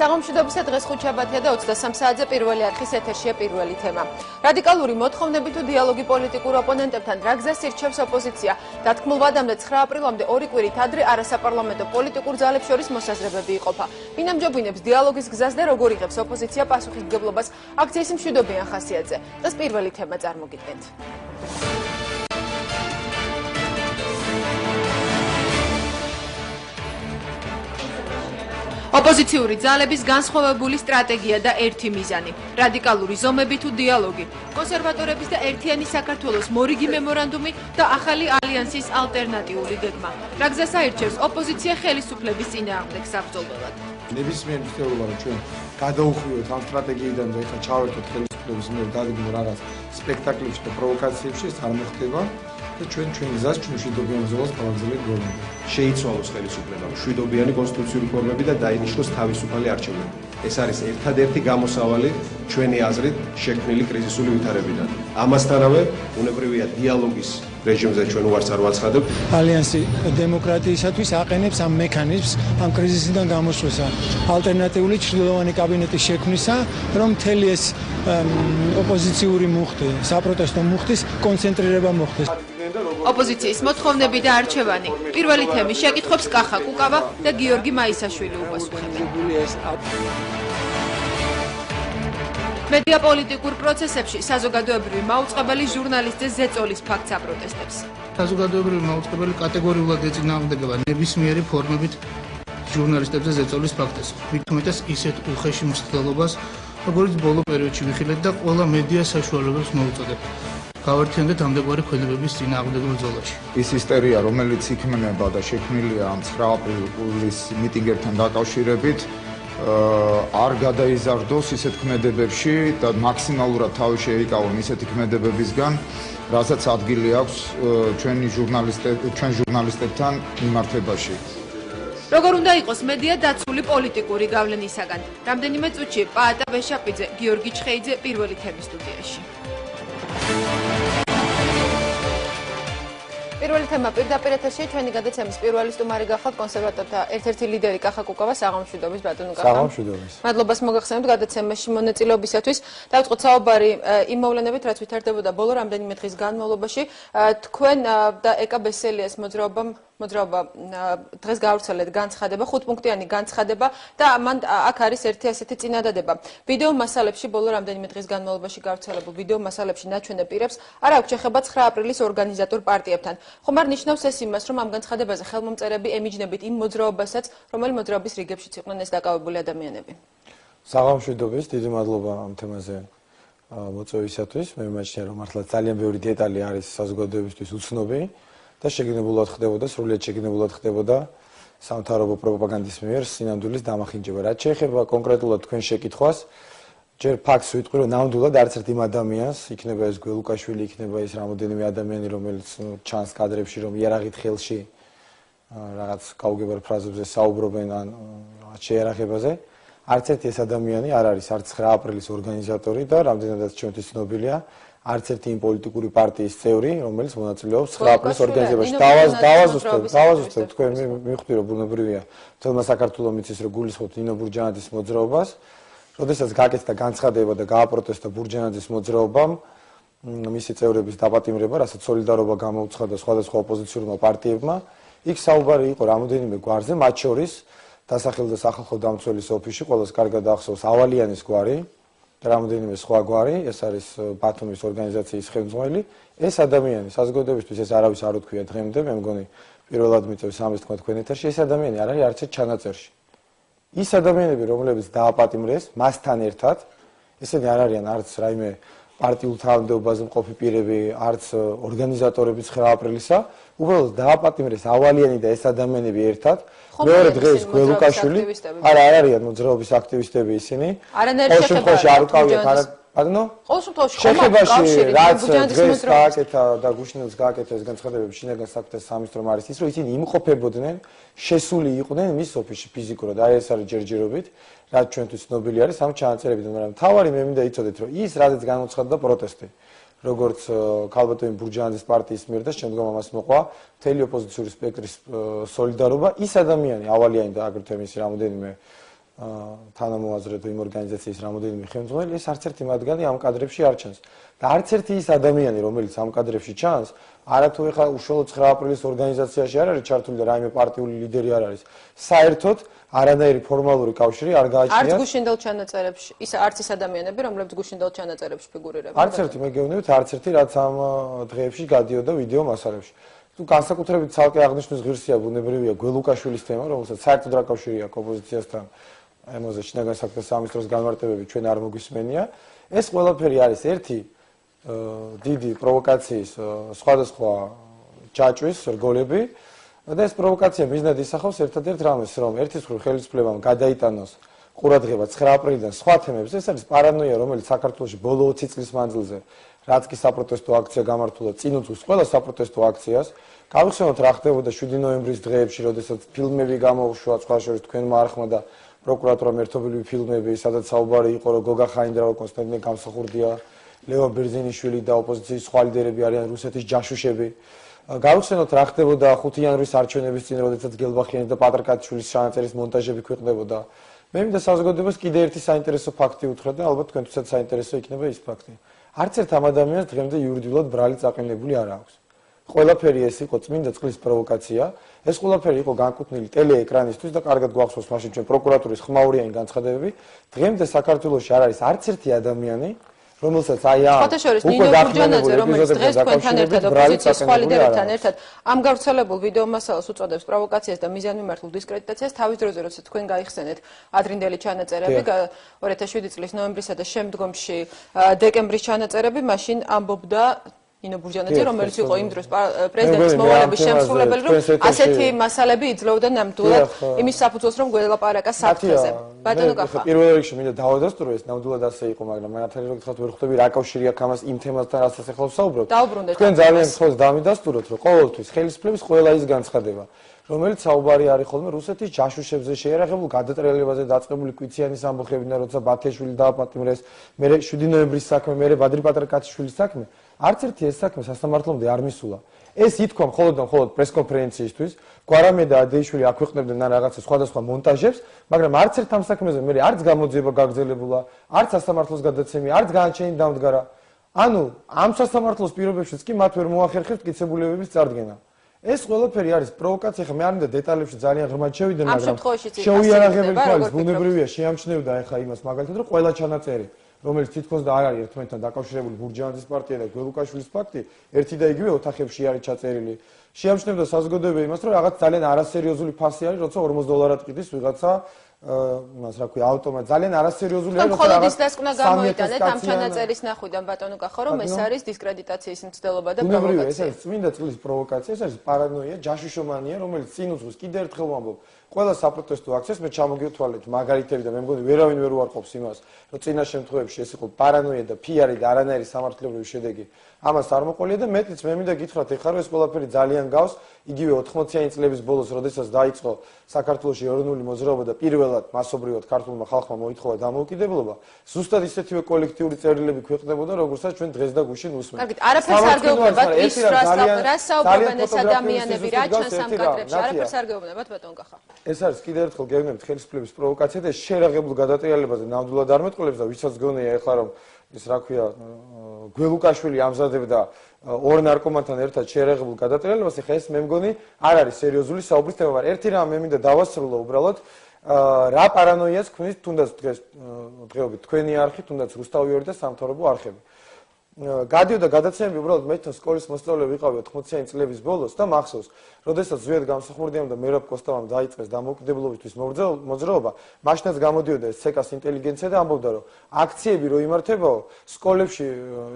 საღამოშვიდობისა დღეს ხუთშაბათია და 23 საათზე პირველი არხის ეთერშია პირველი თემა. რადიკალური მოთხოვნები თუ დიალოგი პოლიტიკურ ოპონენტებთან რა გზას ირჩევს ოპოზიცია? დათქმულვადამდე 9 აპრილამდე ორი კვირით ადრე არასაპარლამენტო პოლიტიკურ ძალებს შორის მოსაზრებები იყოფა. ვინ ამჯობინებს დიალოგის გზას და როგორ იღებს ოპოზიცია პასუხისმგებლობას აქციის მშვიდობიან ხასიათზე? დღეს პირველი თემა წარმოგიდგენთ. ოპოზიციური ძალების განსხვავებული სტრატეგია და ერთი მიზანი – რადიკალური ზომები თუ დიალოგი, კონსერვატორების და ერთიანი საქართველოს მორიგი მემორანდუმი და ახალი ალიანსის ალტერნატიული გეგმა. რა გზას აირჩევს ოპოზიცია ხელისუფლების წინააღმდეგ საბრძოლველად? ნებისმიერ მცდელობა რომ ჩვენ გადაუხვიოთ ამ სტრატეგიიდან და ეხლა ჩავერთოთ ხელისუფლების მიერ დადგმულ რაღაც სპექტაკლებში და პროვოკაციებში, ეს არ მოხდება. ჩვენ გზას მშვიდობიან ზოლას გავაგრძელებთ გონებად. შეიცვალოს ხელისუფლებამ მშვიდობიანი კონსტიტუციური ფორმები და დაინიშნოს თავისუფალი არჩევნები. ეს არის ერთადერთი გამოსავალი ჩვენი აზრით შექმნილი კრიზისული ვითარებიდან. ამასთანავე უნებრივია დიალოგის რეჟიმზე ჩვენ უარს არ ვაცხადებთ. ალიანსი დემოკრატიისათვის აყენებს ამ მექანიზმს ამ კრიზისიდან გამოსვლისა, ალტერნატიული ჩრდილოვანი კაბინეტის შექმნისა, რომ მთელი ეს ოპოზიციური მუხტი, საპროტესტო მუხტის კონცენტრირება მოხდეს. ოპოზიციის მოთხოვნები და არჩევანი. პირველი თემის შეკითხვებს კახა კუკავა და გიორგი მაისაშვილი უპასუხებენ. მედია პოლიტიკურ პროცესებში საზოგადოებრივი მაუწყებელი ჟურნალისტზე ზეწოლის ფაქტს აპროტესტებს. საზოგადოებრივი მაუწყებელი კატეგორიულად ეწინააღმდეგება ნებისმიერი ფორმებით ჟურნალისტებზე ზეწოლის ფაქტს. მით უმეტეს ისეთ უხეში მცდელობას, როგორც ბოლო პერიოდში ვიხილეთ და ყველა მედია საშუალებებს მოუწოდებ. გავერთიანდეთ ამდაგვარი ქველებების წინააღმდეგ ბრძოლაში. ის ისტერია, რომელიც იქმნება და შექმნილია ამ 9 აპრილის მიტინგებთან დაკავშირებით, არ გადაიზარდოს ისეთ ქმედებებში და მაქსიმალურად თავი შეიკავონ ისეთი ქმედებებისგან, რასაც ადგილი აქვს ჩვენ ჟურნალისტებთან მიმართებაში. როგორ უნდა იყოს მედია დაცული პოლიტიკური გავლენისაგან? რამდენიმე წუთში პაატა ვეშაპიძე, გიორგი ჩხეიძე პირველი თემის სტუდიაში. პირველი თემა პირდაპირ ეთერში ჩვენი გადაცემის პირველი სტუმარი გახლავთ კონსერვატორთა ერთ-ერთი ლიდერი კახა კუკავა. საღამოშვიდობის ბატონო კახა. საღამოშვიდობის. მადლობას მოგახსენებთ გადაცემაში მონაწილეობისათვის. დავწყოთ საუბარი იმ მოვლენებით, რაც ვითარდებოდა ბოლო რამდენიმე დღის განმავლობაში. თქვენ და ეკა ბესელიას მოძრაობა დღეს გაავრცელეთ განცხადება, 5-პუნქტიანი განცხადება და მან აქ არის ერთი ასეთი წინადადება. ვიდეო მასალებში ბოლო რამდენიმე დღის განმავლობაში გავრცელებულ ვიდეო მასალებში ნაჩვენებ პირებს არ აქვს შეხება 9 აპრილის ორგანიზატორ პარტიებთან. ხომ არ ნიშნავს ეს იმას, რომ ამ განცხადებაზე ხელმომწერები ემიჯნებით იმ მოძრაობასაც, რომელი მოძრაობის რიგებშიც იყვნენ ეს დაკავებული ადამიანები? საღამოშვიდობის, დიდი მადლობა ამ თემაზე მოწვევისათვის. მე მიმაჩნია, რომ მართლა ძალიან ბევრი დეტალი არის საზოგადოებისთვის უცნობი და შეგნებულად ხდებოდა, სრულიად შეგნებულად ხდებოდა სამთავრობო პროპაგანდის მიერ სინამდვილის დამახინჯება. რაც შეეხება კონკრეტულად თქვენ შეკითხვას, ჯერ ფაქტს ვიტყვი, რომ ნამდვილად არც ერთ იმ ადამიანს, იქნება ეს გველუკაშვილი, იქნება ეს რამოდენიმე ადამიანი, რომელიც ჩანს კადრებში, რომ იარაღით ხელში რაღაც გაუგებარ ფრაზებზე საუბრობენ ან შეიარაღებაზე, არც ერთი ეს ადამიანი არ არის არც 9 აპრილის ორგანიზატორი და რამდენადაც ჩვენთვის ცნობილია, არც ერთი იმ პოლიტიკური პარტიის წევრი, რომელიც მონაწილეობს 9 აპრილის ორგანიზებაში. დავაზუსტებ, თქვენ მივხვდი, რომ ბუნებრივია, თელმა საქართველოს მიცის, რომ გულისხმობთ ნინო ბურჯანაძის მოძრაობას. როდესაც გაკეთდა განცხადება და გააპროტესტა ბურჯანაძის მოძრაობამ, მისი წევრების დაპატიმრება, რასაც სოლიდარობა გამოუცხადა სხვადასხვა ოპოზიციურმა პარტიებმა, იქ საუბარი იყო რამოდენიმე გვარზე, მათ შორის დასახელ და სახალხო დამცველის ოფისში, ყველას კარგად ახსოვს ავალიანის გვარი და რამოდენიმე სხვა გვარი, ეს არის ბათუმის ორგანიზაციის ხელმძღვანელი. ეს ადამიანი საზოგადოებისთვის ეს არავის არ უთქვია დღემდე, მე მგონი პირველად მიწევს ამის თქვა თქვენ ეთერში, ეს ადამიანი არ არის არც ერთ ჩანაწერში. ის ადამიანები, რომლებიც დააპატიმრეს მასთან ერთად, ესენი არ არიან არც რაიმე პარტიულ თანამდებობაზე მყოფი პირები, არც ორგანიზატორები 9 აპრილისა, უბრალოდ დააპატიმრეს ავალიანი და ეს ადამიანები ერთად. მეორე დღეს გველუკაშვილი, არ არიან მოძრაობის აქტივისტები ისინი. არანაირი შემთხვევაში არ უკავიათ ანუ შეხებაში რაც დღეს გააკეთა და გუშინელს გააკეთა ეს განცხადებები შინაგან საქმეთა სამინისტრომ არის ის, რომ ისინი იმყოფებოდნენ, შესული იყვნენ მის ოფისში ფიზიკურად, აი ეს არის ჯერჯერობით, რაც ჩვენთვის ცნობილი არის ამ ჩანაწერებიდან, მაგრამ თავარი მე მინდა იცოდეთ, რომ ის რადგან გამოცხადდა პროტესტი, როგორც ქალბატონი ბურჯანაძის პარტიის მიერ და შემდგომ ამას მოყვა თელი ოპოზიციური სპექტრის სოლიდარობა, ის ადამიანი ავალიანი და აგრეთვე მისი რამოდენიმე თანამოაზრე თუ იმ ორგანიზაციის რამოდენიმე ხელმძღვანელი, ეს არც ერთი მათგანი ამ კადრებში არ ჩანს. და არც ერთი ის ადამიანი, რომელიც ამ კადრებში ჩანს, არათუ ეხლა უშუალოდ 9 აპრილის ორგანიზაციაში არ არის ჩართული და რაიმე პარტიული ლიდერი არ არის. საერთოდ არანაირი ფორმალური კავშირი არ გააჩნიათ. არც გუშინდელ ჩანაწერებში, არც ის ადამიანები, რომლებიც გუშინდელ ჩანაწერებში ფიგურირებენ. არც ერთი მე გეუბნებით, არც ერთი რაც ამ დღეებში გადიოდა ვიდეო მასალებში. თუ განსაკუთრებით ცალკე აღნიშნვის ღირსია ბუნებრივია გველუკაშვილის თემა, რომელსაც საერთოდ რა კავშირი აქვს ოპოზიციასთან, ამაზე შინაგან საქმეთა სამინისტროს განმარტებები ჩვენ არ მოგვისმენია. ეს ყველაფერი არის ერთი დიდი პროვოკაციის სხვადასხვა ჯაჭვის რგოლები და ეს პროვოკაცია მიზნად ისახავს ერთადერთ რამეს, რომ ერთის მხრივ ხელისუფლებამ გადაიტანოს ყურადღება 9 აპრილიდან სხვა თემებზე. ეს არის პარანოია, რომელიც საქართველოში ბოლო 20 წლის მანძილზე რაც კი საპროტესტო აქცია გამართულა წინ უძღვის ყველა საპროტესტო აქციას. გავიხსენოთ რა ხდებოდა 7 ნოემბრის დღეებში, როდესაც ფილმები გამოუშვა, სხვა შორის თქვენმა არხმა და პროკურატურამ ერთობლივი ფილმები, სადაც საუბარი იყო, რომ გოგა ხაინდრავა, კონსტანტინე გამსახურდია, ლევან ბერძენიშვილი და ოპოზიციის სხვა ლიდერები არიან რუსეთის ჯაშუშები. გავიხსენოთ რა ხდებოდა 5 იანვრის არჩევნების წინ, როდესაც გელბახიანის და პატრკაციშვილის ჩანაწერის მონტაჟები ქვეყნდებოდა. მე მინდა საზოგადოებას კიდე ერთი საინტერესო ფაქტი უთხრა და ალბათ თქვენთვისაც საინტერესო იქნება ის ფაქტი. არც ერთ ამ ადამიანს დღემდე იურიდიულად ბრალი წაყენებული არ აქვს. ყველაფერი ეს იყო წმინდა წყლის პროვოკაცია, ეს ყველაფერი იყო განკუთვნილი ტელეეკრანისთვის და კარგად გვახსოვს მაშინ ჩვენ პროკურატურის ხმაურიანი განცხადებები. დღემდე საქართველოში არ არის არც ერთი ადამიანი, რომელსაც აი ამ უკვე გახსენებულ რომელიც დღეს თქვენთან ერთად ოპოზიციის სხვა ლიდერებთან ერთად ამ გავრცელებულ ვიდეო მასალას უწოდებს პროვოკაციას და მიზანმიმართულ დისკრედიტაციას, თავის დროზე როცა თქვენ გაიხსენეთ ადრინდელი ჩანაწერები 2007 წლის ნოემბრისა და შემდგომში დეკემბრის ჩანაწერები, მაშინ ამბობდა ნინო ბურჯანაძე, რომელიც იყო იმ დროს პრეზიდენტის მოვალეობის შემსრულებელი, რომ ასეთი მასალები იძლეოდა ნამდვილად იმის საფუძველს, რომ გველაპარაკა საფრთხეზე. ბატონო კახა. პირველ რიგში მინდა დავადასტურო, ეს ნამდვილად ასე იყო, მაგრამ მართალი რომ გითხრათ, ვერ ხვდები რა კავშირი აქვს ამას იმ თემასთან, რასაც ახლა ვსაუბრობთ. თქვენ ძალიან ხოს დამიდასტუროთ, რომ ყოველთვის ხელისუფლების ყველა ის განცხადება, რომელიც საუბარი არის ხოლმე რუსეთის ჯაშუშებზე, შეერაღებულ გადატრიალებაზე დაწყებული კვიციანის ამბოხებიდან, როცა ბათიაშვილი დააპატიმრეს, მე 7 ნოემბრის საქმე, მე ბადრი პატრკაციშვილის საქმე. არც ერთი ეს საქმე სასამართლომდე არ მისულა. ეს ითქვა მხოლოდ და მხოლოდ პრესკონფერენციისთვის, გვარამე და ადეიშვილი აქვეყნებდნენ ან რაღაცა სხვადასხვა მონტაჟებს, მაგრამ არც ერთ ამ საქმეზე მე არც გამოძიება გაგრძელებულა, არც სასამართლოს გადაცემი, არც განაჩენი დამდგარა. ანუ ამ სასამართლოს პირობებშიც კი მათ ვერ მოახერხებთ კიცებულებების წარდგენა. ეს ყველაფერი არის პროვოკაცია, ხა მე არ მინდა დეტალებში ძალიან ღრმად შევიდე, მაგრამ შეუიარაღებელი თვალის ბუნებრივია შეამჩნევდა ეხა იმას მაგალითად, რომ ყველა ჩანაწერი რომელიც თითქოს და არ არის ერთმანეთთან დაკავშირებული ბურჯანაძის პარტია და გველუკაშვილის ფაქტი, ერთი და იგივე ოთახებში არის ჩაწერილი. შეამჩნევდა საზოგადოება იმას, რომ რაღაც ძალიან არასერიოზული ფასი არის, როცა $40 ყიდის ვიღაცა იმას რა ქვია, ავტომატ ძალიან არასერიოზული არის, როცა რაღაც დასკვნა გამოიტანეთ ამ ჩანაწერის ნახვიდან ბატონო კახო, რომ ეს არის დისკრედიტაციის მცდელობა და პროვოკაცია. ეს არის წმინდა წყლის პროვოკაცია, ეს არის პარანოია, ჯაშუშომანია, რომელიც წინ უძღვის კიდევ ერთხელ ვამბობ. ყველა საპროტესტო აქციას მე ჩამოგივთვალეთ მაგალითები და მე მგონი ვერავინ ვერ უარყოფს იმას, რომ წინა შემთხვევებში ეს იყო პარანოია და PR და არანაირი სამართლებრივი შედეგი ამას არ მოყოლია და მეტიც მე მინდა გითხრათ, ეხლა რომ ეს ყველაფერი ძალიან გავს, იგივე 80-იანი წლების ბოლოს, როდესაც დაიწყო საქართველოში ეროვნული მოძრაობა და პირველად მასობრივად ქართულმა ხალხმა მოითხოვა დამოუკიდებლობა, ზუსტად ისეთივე კოლექტიური წერილები ქვეყნდებოდა, როგორცაც ჩვენ დღეს და გუშინ ვუსმენთ. კარგით, არაფერს არ გეუბნებათ ის რა საუბრობენ ეს ადამიანები, რა ჩანს ამ კადრებში, არაფერს არ გეუბნებათ ბატონო კახა. ეს არის კიდევ ერთხელ გეუბნებით ხელისუფლების პროვოკაცია და შეერაღებულ გადატრიალებაზე ნამდვილად არ მეტყოლებს და ვისაც გონია ეხლა რომ ის რა ქვია გველუკაშვილი ამზადებდა ორ ნარკომანთან ერთად შეერაღებულ გადატრიალებას, ეხლა ეს მე მგონი არ არის სერიოზული საუბრის თემა, მაგრამ ერთი რამ მე მინდა დავასრულო უბრალოდ რა პარანოიას ქმნის თუნდაც დღეობით თქვენი არხი, თუნდაც რუსთავიორი და სამთავრობო არხები. გადიოდა გადაცემები უბრალოდ მე თან სკოლის მოსწავლე ვიყავი 80-იანი წლების ბოლოს და მახსოვს, როდესაც ზვიად გამსახურდიამ და მერაბ კოსტავამ დაიწყეს დამოუკიდებლობისთვის მოძრაობა, მაშინაც გამოდიოდა ეს ცეკას ინტელიგენცია და ამბობდა, რომ აქციები რო იმართებაო, სკოლებში,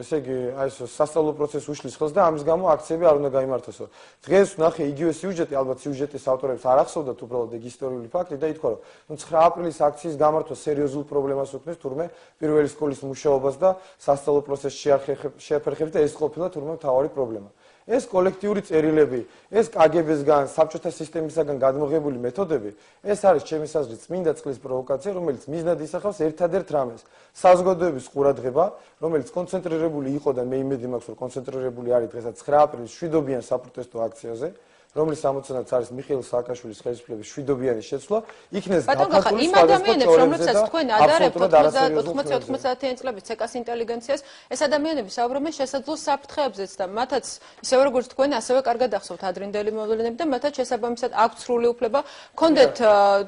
ესე იგი, აი ეს სასწავლო პროცესი უშლის ხელს და ამის გამო აქციები არ უნდა გაიმართოსო. დღეს ნახე იგივე სიუჟეტი, ალბათ სიუჟეტის ავტორებს არ ახსოვდათ უბრალოდ ეგ ისტორიული ფაქტი და ითქვა, რომ 9 აპრილის აქციის გამართვა სერიოზულ პრობლემას უქმნის თურმე პირველი სკოლის მუშაობას და სასწავლო პროცესში შეაფერხებს და ეს ყოფილა თურმე მთავარი პრობლემა. ეს კოლექტიური წერილები, ეს კგბ-სგან, საბჭოთა სისტემისაგან გადმოღებული მეთოდები, ეს არის ჩემი აზრით წმინდა წყლის პროვოკაცია, რომელიც მიზნად ისახავს ერთადერთ რამეს, საზოგადოების ყურადღება, რომელიც კონცენტრირებული იყო და მე იმედი მაქვს, რომ კონცენტრირებული არის დღესაც 9 აპრილის მშვიდობიან საპროტესტო აქციაზე, რომლის ამოცანაც არის მიხეილ სააკაშვილის ხელისუფლების შვიდობიანი შეცვლა, იქნეს ბატონო, გაფართული იმ სხვადასხვა ადამიანებს, რომლებსაც თქვენ ადარებთ 90-90-იანი წლების ცეკას ინტელიგენციას, ეს ადამიანები საუბრობენ შესაძლო საფრთხეებზეც და მათაც ისევე როგორც თქვენ, ასევე კარგად ახსოვთ ადრინდელი მოვლენები და მათაც შესაბამისად აქვთ სრული უფლება, კონდეთ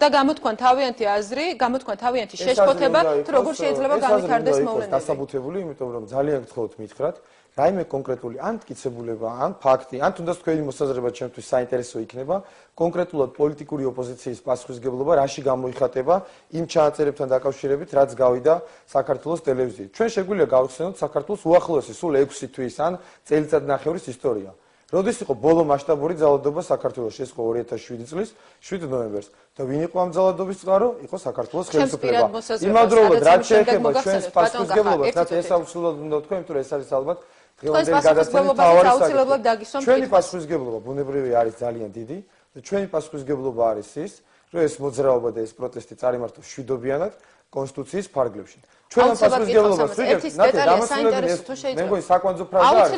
და გამოთქვან თავიანთი აზრი, გამოთქვან თავიანთი შეშფოთება, თუ როგორ შეიძლება განვითარდეს მოვლენები. დასაბუთებული, იმიტომ რომ ძალიან გთხოვთ მითხრათ, რაიმე კონკრეტული ან მტკიცებულება, ან ფაქტი, ან თუნდაც თქვენი მოსაზრება ჩემთვის საინტერესო იქნება, კონკრეტულად პოლიტიკური ოპოზიციის პასუხისგებლობა რაში გამოიხატება იმ ჩანაწერებთან დაკავშირებით, რაც გავიდა საქართველოს ტელევიზიით. ჩვენ შეგვიძლია გავხსენოთ საქართველოს უახლოესი სულ 6 თვის ან წელიწადნახევრის ისტორია. როდის იყო ბოლო მასშტაბური ძალადობა საქართველოში? ეს იყო 2007 წლის 7 ნოემბერს. და ვინ იყო ამ ძალადობის წყარო? იყო საქართველოს ხელისუფლება. იმავდროულად რაც შეეხება ჩვენს პასუხისგებლობას, რაც ეს აუცილებლად უნდა თქვენ, იმიტომ რომ ეს არის ალბათ დღევანდელი გადაცემის მთავარი საკითხი. ჩვენი პასუხისგებლობა ბუნებრივი არის ძალიან დიდი და ჩვენი პასუხისგებლობა არის ის, რომ ეს მოძრაობა და ეს პროტესტი წარიმართოს შვიდობიანად კონსტიტუციის ფარგლებში. ჩვენ ამ პასუხისგებლობას ვიღებთ, მე მგონი საკვანძო ფრაზა არის.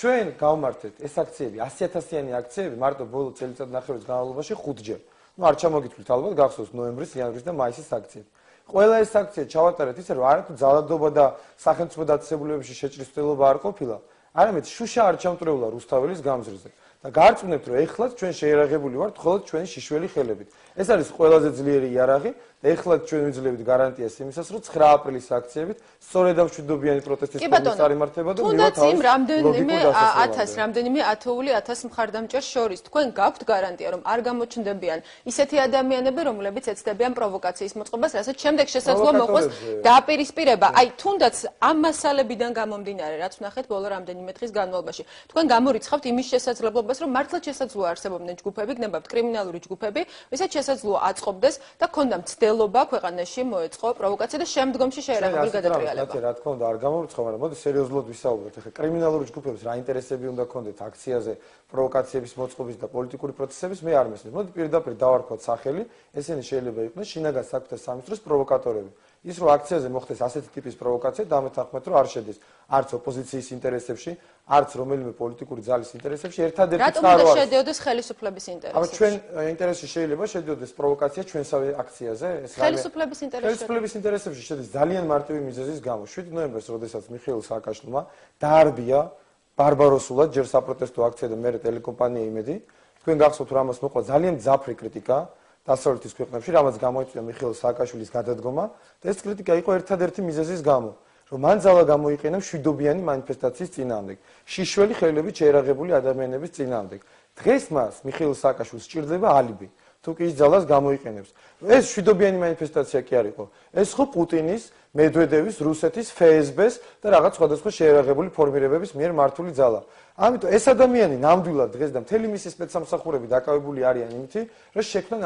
ჩვენ გავმართეთ ეს აქციები, 100.000-იანი აქციები მარტო ბოლო წელიწადნახევრის განმავლობაში 5-ჯერ. ნუ არ ჩამოგითვლით ალბათ გახსოვს ნოემბრის, იანვრის და მაისის აქციები. ყველა ეს აქცია ჩავატარეთ ისე რომ არათუ ძალადობა და სახელმწიფო დაწესებულებებში შეჭრისმწელობა არ ყოფილა, არამედ შუშა არ ჩამტრეულა რუსთაველის გამზრდზე. და გარწმუნებთ რომ ეხლაც ჩვენ შეერაღებული ვართ მხოლოდ ჩვენი შიშველი ხელებით. ეს არის ყველაზე ძლიერი იარაღი და ეხლაც ჩვენ ვიძლევით გარანტიას იმისას, რომ 9 აპრილის აქციებით სწორედ ამ შვიდობიანი პროტესტის ფორმის წარიმართება და მივა თავის რამდენიმე ათეული 1000 მხარდამჭერს შორის თქვენ გაქვთ გარანტია რომ არ გამოჩნდებიან ისეთი ადამიანები, რომლებიც ეცდებიან პროვოკაციის მოწყობას, რასაც შემდეგ შესაძლოა მოხდეს დააპირისპირება. აი თუნდაც ამ მასალებიდან გამომდინარე, რაც ვნახეთ ბოლო რამდენიმე დღის განმავლობაში, თქვენ გამორიცხავთ იმის შესაძლებლობას, რომ მართლაც შესაძლოა არსებობდნენ ჯგუფები, გნებავთ კრიმინალური ჯგუფები, ვისაც შესაძლოა აწყობდეს და ქონდა მცდელობა ქვეყანაში მოეწყო პროვოკაცია და შემდგომში შეერაღებული გადატრიალება. რა თქმა უნდა არ გამორიცხავ, მაგრამ მოდი სერიოზულად ვისაუბროთ. ახლა კრიმინალური ჯგუფებს რა ინტერესები უნდა ქონდეთ აქციაზე, პროვოკაციების მოწყობის და პოლიტიკური პროცესების მე არ მესმის. მოდი პირდაპირ დავარქვათ სახელი, ესენი შეიძლება იყვნენ შინაგან საქმეთა სამინისტროს პროვოკატორები. ის რომ აქციაზე მოხდეს ასეთი ტიპის პროვოკაცია, დამეთანხმეთ რომ არ შედის არც ოპოზიციის ინტერესებში, არც რომელიმე პოლიტიკური ძალის ინტერესებში, ერთადერთი წყარო არის. რატომ უნდა შედიოდეს ხელისუფლების ინტერესებში? აბა ჩვენ ინტერესში შეიძლება შედიოდეს პროვოკაცია ჩვენსავე აქციაზე, ეს ხელისუფლების ინტერესებში. ხელისუფლების ინტერესებში შედის ძალიან მარტივი მიზეზის გამო. 7 ნოემბერს, როდესაც მიხეილ სააკაშვილმა დაარბია ბარბაროსულად ჯერ საპროტესტო აქცია და მერე ტელეკომპანია იმედი, თქვენ გახსოვთ რომ ამას მოყვა ძალიან მძაფრი კრიტიკა დასავლეთის ქვეყნებში, რამაც გამოიწვია მიხეილ სააკაშვილის გადადგომა და ეს კრიტიკა იყო ერთადერთი მიზეზის გამო, რომ მან ძალა გამოიყენა მშვიდობიანი მანიფესტაციის წინააღმდეგ, შიშველი ხელებით შეერაღებული ადამიანების წინააღმდეგ. დღეს მას მიხეილ სააკაშვილს სჭირდება ალიბი, თუ კი ის ძალას გამოიყენებს. ეს მშვიდობიანი მანიფესტაცია კი არ იყო, ეს ხო პუტინის, მედვედევის, რუსეთის, FSB-ს და რაღაც სხვადასხვა შეერაღებული ფორმირებების მიერ მართული ძალა. ამიტომ ეს ადამიანი ნამდვილად დღეს და მთელი მისი სპეცსამსახურები დაკავებული არიან იმითი, რომ შექმნან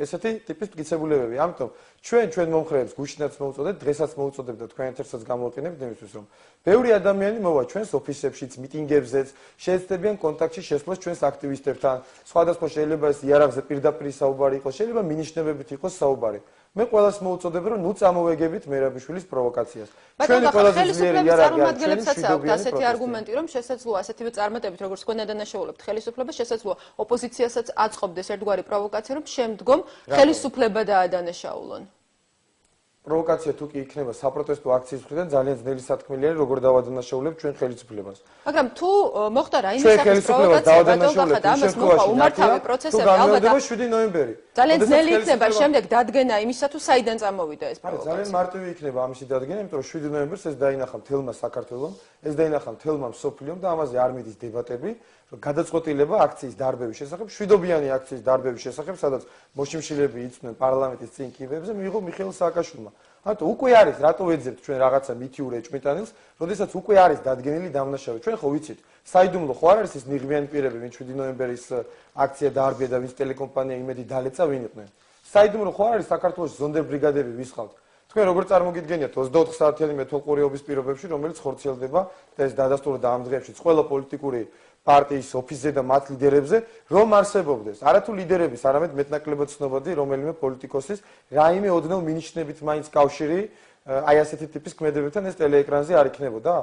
ესეთი ტიპის მტკიცებულებები. ამიტომ ჩვენ მომხრეებს გუშინაც მოუწოდეთ, დღესაც მოუწოდებ და თქვენ ერთადაც გამოიყენებთ იმისთვის, რომ ბევრი ადამიანი მოვა ჩვენს ოფისებშიც, მიტინგებზეც, შეეცდებიან კონტაქტში შესვლას ჩვენს აქტივისტებთან. სხვადასხვა შეიძლება ეს იარაღზე პირდაპირ საუბარი იყოს, შეიძლება მინიშნებებით იყოს საუბარი. მე ყველას მოუწოდებ, რომ ნუ წამოვეგებით მერაბიშვილის პროვოკაციას. ჩვენი ყველაზე ძლიერი იარაღი არის ჩვენი ასეთი არგუმენტი, რომ შესაძლოა ასეთივე წარმატებით, როგორც თქვენ ადანაშაულებთ ხელისუფლებას, შესაძლოა ოპოზიციასაც აწყობდეს ერთგვარი პროვოკაცია, რომ შემდგომ ხელისუფლება დაადანაშაულონ. პროვოკაცია თუ კი იქნება საპროტესტო აქციის მხრიდან ძალიან ძნელი სათქმელი არის, როგორ დავადანაშაულებთ ჩვენ ხელისუფლებას. მაგრამ თუ მოხდა რაიმე სახის პროვოკაცია, ბატონო, ამას მოყვა უმართავი პროცესები, ალბათ 7 ნოემბერი. ძალიან ძნელი იქნება შემდეგ დადგენა იმისა, თუ საიდან წამოვიდა ეს პროვოკაცია. ძალიან მარტივი იქნება ამისი დადგენა, იმიტომ რომ 7 ნოემბერს ეს დაინახა მთელმა საქართველომ, ეს დაინახა მთელმა მსოფლიომ და ამაზე არ მიდის დებატები, რომ გადაწყვეტილება აქციის დარბევის შესახებ, შვიდობიანი აქციის დარბევის შესახებ, სადაც მოშიმშილები იწვნენ პარლამენტის წინ კიბეებზე, მიიღო მიხეილ სააკაშვილმა. ამიტომ უკვე არის რატო ვეძებთ ჩვენ რაღაცა მითიურ ეჭვმიტანილს, როდესაც უკვე არის დადგენილი დამნაშავე. ჩვენ ხო ვიცით, საიდუმლო ხო არ არის ის ნიღბიანი პირები, ვინც 7 ნოემბერის აქცია დაარბია და ვინც ტელეკომპანია იმედი დალეცა, ვინ იყვნენ. საიდუმლო ხო არ არის საქართველოს ზონდერ ბრიგადები ვისხავთ. თქვენ როგორ წარმოგიდგენიათ 24 საათიანი მეთვალყურეობის პირობებში, რომელიც ხორციელდება და ეს დადასტურდა ამ დღეებში ყველა პოლიტიკური პარტიის ოფისზე და მათ ლიდერებზე, რომ არსებობდეს არათუ ლიდერების, არამედ მეტნაკლებად ცნობადი რომელიმე პოლიტიკოსის რაიმე ოდნავ მინიშნებით მაინც კავშირი აი ასეთი ტიპის ქმედებებთან ეს ტელეეკრანზე არ იქნებოდა?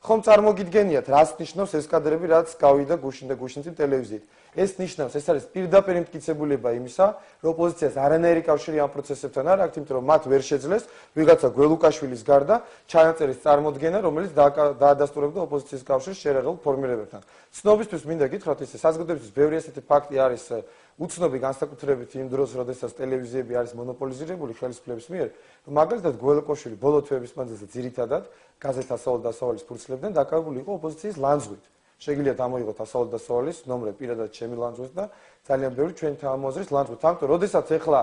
ხომ წარმოგიდგენიათ, რას ნიშნავს ეს კადრები, რაც გავიდა გუშინ და გუშინწინ ტელევიზიით. ეს ნიშნავს, ეს არის პირდაპირ მტკიცებულება იმისა, რომ ოპოზიციას არანაირი კავშირი ამ პროცესებთან არ აქვს, იმიტომ რომ მათ ვერ შეძლეს ვიღაცა გველუკაშვილის გარდა ჩანაწერის წარმოდგენა, რომელიც დაადასტურებდა ოპოზიციის კავშირის შეერაღებულ ფორმირებებთან. ცნობისთვის მინდა გითხრათ, ისე საზოგადოებისთვის ბევრი ასეთი ფაქტი არის უცნობი განსაკუთრებით იმ დროს, როდესაც ტელევიზიები არის მონოპოლიზირებული ხელისუფლების მიერ, რომ მაგალითად გველუკაშვილი ბოლო თვეების მანძილზე ძირითადად გაზეთ „ასავალ დასავალის“ ფურცლებიდან დაკავებული იყო ოპოზიციის ლანძღვით. შეგიძლიათ ამოიღოთ „ასავალ დასავალის“ ნომრები პირადად ჩემი ლანძღვით და ძალიან ბევრი ჩვენი თავმოაზრის ლანძღვით. ამიტომ, როდესაც ეხლა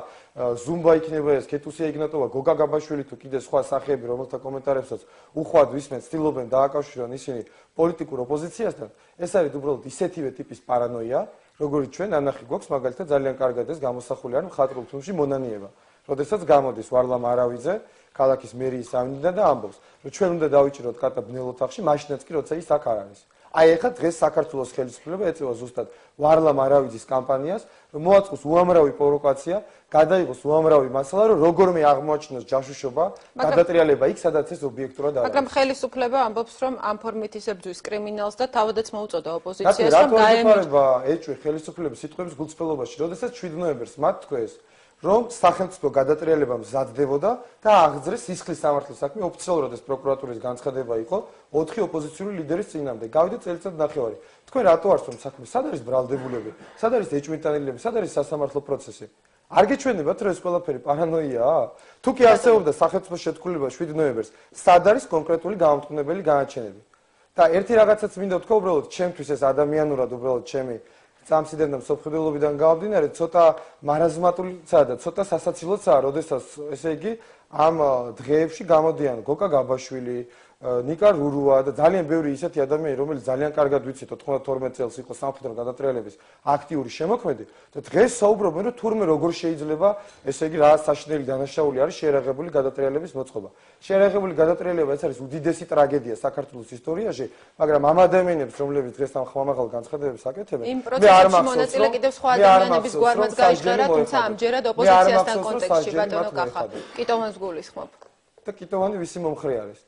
ზუმბა იქნება ეს, ქეთუსია იგნატოვა, გოგა გაბაშვილი თუ კიდე სხვა სახეები, რომელთა კომენტარებსაც უხვად ვისმენთ, ცდილობენ დააკავშირონ ისინი პოლიტიკურ ოპოზიციასთან, ეს არის უბრალოდ ისეთივე ტიპის პარანოია, როგორც ჩვენ ანახი გვაქვს მაგალითად ძალიან კარგად ეს გამოსახული არის მხატვრულ ფილმში „მონანიება“. როდესაც გამოდის ვარლამ არავიძე ქალაქის მერიის ამინდიდან და ამბობს, რომ ჩვენ უნდა დავიჭიროთ კატა ბნელ ოთახში, მაშინაც კი როცა ის აქ არ არის. აი ეხლა დღეს საქართველოს ხელისუფლება ეწევა ზუსტად ვარლამ არავიძის კამპანიას, რომ მოაწყოს უამრავი პროვოკაცია, გადაიღოს უამრავი მასალა, რომ როგორმე აღმოაჩინოს ჯაშუშობა, გადატრიალება იქ, სადაც ეს ობიექტურად არის. მაგრამ ხელისუფლება ამბობს, რომ ამ ფორმით ის ებრძვის კრიმინალს და თავადაც მოუწოდა ოპოზიციას, რომ გაემარჯვა ეჭვი ხელისუფლების სიტყვების გულწრფელობაში, როდესაც 7 ნოემბერს მათ თქვეს, რომ სახელმწიფო გადატრიალება მზადდებოდა და აღძრეს სისხლის სამართლის საქმე ოფიციალურად ეს პროკურატურის განცხადება იყო 4 ოპოზიციური ლიდერის წინამდე. გავიდა წელიწად ნახევარი. თქვენ რატო არსო საქმე? სად არის ბრალდებულები? სად არის ეჭვმიტანილები? სად არის სასამართლო პროცესი? არ გეჩვენებათ, რომ ეს ყველაფერი პარანოიაა? თუ კი არსებობდა სახელმწიფო შეთქმულება 7 ნოემბერს, სად არის კონკრეტული გამომტყუნებელი განაჩენები? და ერთი რაღაცაც მინდა ვთქვა, უბრალოდ ჩემთვის ეს ადამიანურად უბრალოდ ჩემი სამსიდენ და მსოფლმხედველობიდან გამომდინარე, ცოტა მარაზმატულიცაა და ცოტა სასაცილოა, როდესაც ესე იგი ამ დღეებში გამოდიან გოგა გაბაშვილი, ნიკა რურუა და ძალიან ბევრი ისეთი ადამიანი, რომელიც ძალიან კარგად ვიცით 92 წელს იყო სამხედრო გადატრიალების აქტიური შემოქმედი და დღეს საუბრობენ, რომ თურმე როგორ შეიძლება ესე იგი რა საშინელი დანაშაული არის შეერაღებული გადატრიალების მოწყობა. შეერაღებული გადატრიალება ეს არის უდიდესი ტრაგედია საქართველოს ისტორიაში, მაგრამ ამ ადამიანებს, რომლებიც დღეს ამ ხმამაღალ განცხადებებს აკეთებენ, იმ პროცესში მონაწილე კიდევ სხვა ადამიანების გვარმაც გაიჟღერა, თუმცა ამჯერად ოპოზიციასთან კონტექსტში ბატონო კახა, კიტოვანს გულისხმობ. და კიტოვანი ვისი მომხრე არის?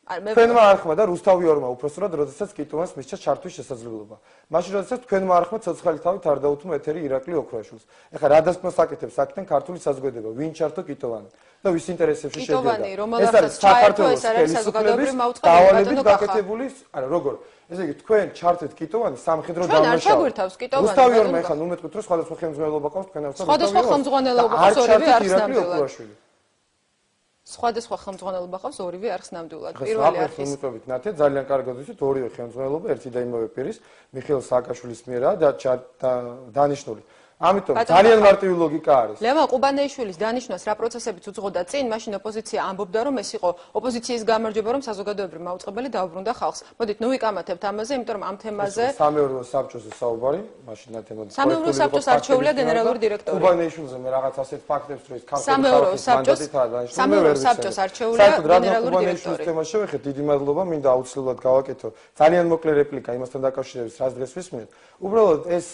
თქვენმა არხმა და რუსთავიორმა უпроსტად, როდესაც კიტოვანს მისცა ჩართვის შესაძლებლობა. მაშინ როდესაც თქვენმა არხმა ცოცხალი თავით არ დაუთმო ეთერი ირაკლი ოქროაშვილს. ეხლა რა დასკვნას აკეთებს აქედან ქართული საზოგადოება, ვინ ჩართო კიტოვანი და ვის ინტერესებში შედიოდა? ეს არის საქართველოს ხელისუფლების დავალებით გაკეთებული, არა როგორ? ესე იგი თქვენ ჩართეთ კიტოვანი სამხედრო დამნაშავედ. რუსთავიორმა ეხლა ნუ მეტყვით, რომ სხვადასხვა ხელმძღვანელობა ყავს თქვენ ახლა. სხვადასხვა ხელმძღვანელობა ყავს ორივე არხს ნამდვილად. სხვადასხვა ხელმძღვანელობა ყავს ორივე არხს ნამდვილად. პირველი არხის უმეტობით ნათე ძალიან კარგად ვიცით ორივე ხელმძღვანელობა ერთი და იმავე პირის მიხეილ სააკაშვილის მიერაა და დანიშნული. ამიტომ ძალიან მარტივი ლოგიკა არის. ლევან ყუბანეიშვილის დანიშვნას რა პროცესებიც უძღოდა წინ, მაშინ ოპოზიცია ამბობდა, რომ ეს იყო ოპოზიციის გამარჯვება, რომ საზოგადოებრივ მაუწყებელი დაუბრუნდა ხალხს. მოდით, ნუ ვიკამათებთ ამაზე, იმიტომ რომ ამ თემაზე სამეურვეო საბჭოზე საუბარი, მაშინ თემაზე. სამეურვეო საბჭოს არჩეულია გენერალური დირექტორი. ყუბანეიშვილზე მე რაღაც ასეთ ფაქტებს რო ის სამეურვეო საბჭოს არჩეულია გენერალური დირექტორი. თემას შევეხეთ, დიდი მადლობა, მინდა აუცილებლად გავაკეთო. ძალიან მოკლე რეპლიკა იმასთან დაკავშირებით, რაც დღეს ვისმენთ. უბრალოდ ეს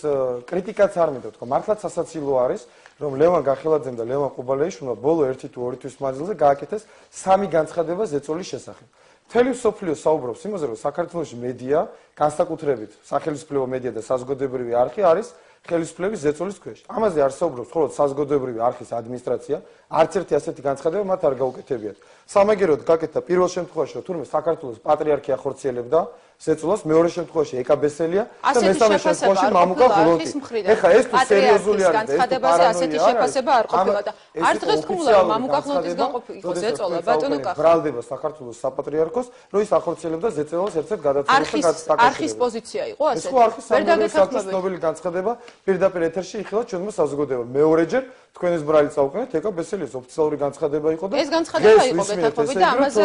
კრიტიკაც არ მინდა თქვა. მართლაც სასაცილო არის, რომ ლევან გახელაძემ და ლევან ყუბანეიშვილმა ბოლო 1 თუ 2 თვის მანძილზე გააკეთეს 3 განცხადება ზეწოლის შესახებ. მთელი მსოფლიო საუბრობს იმაზე, რომ საქართველოში მედია, განსაკუთრებით სახელმწიფო მედია და საზოგადოებრივი არხი არის ხელისუფლების ზეწოლის ქვეშ. ამაზე არ საუბრობს მხოლოდ საზოგადოებრივი არხის ადმინისტრაცია, არც ერთი ასეთი განცხადება მათ არ გაუკეთებიათ. სამაგეროდ გაკეთდა პირველ შემთხვევაში, რომ თურმე საქართველოს პატრიარქია ხორციელებდა ზეწოლას, მეორე შემთხვევაში ეკაბესელია და მესამე შემთხვევაში მამუკა ღლოტი. ეხლა ეს თუ სერიოზული არის და ეს განცხადებაზე ასეთი შეფასება არ ყოფილა და არ დღესდღეულა მამუკა ღლოტისგან ყოფილიყო ზეწოლა ბატონო კახა. ბრალდება საქართველოს საპატრიარქოს, რომ ის ახორციელებდა ზეწოლას ერთ-ერთ გადაწყვეტილებას გადაწყვეტილებას. არხის პოზიცია იყო ასე. ვერ დაგეთანხმებით. ცნობილი განცხადება პირდაპირ ეთერში იხილა ჩვენმა საზოგადოებამ. მეორეჯერ თქვენის ბრალი წაუყენეთ, ეკაბესელიას ოფიციალური განცხადება იყო და ეს განცხადება იყო გეთანხმებით და ამაზე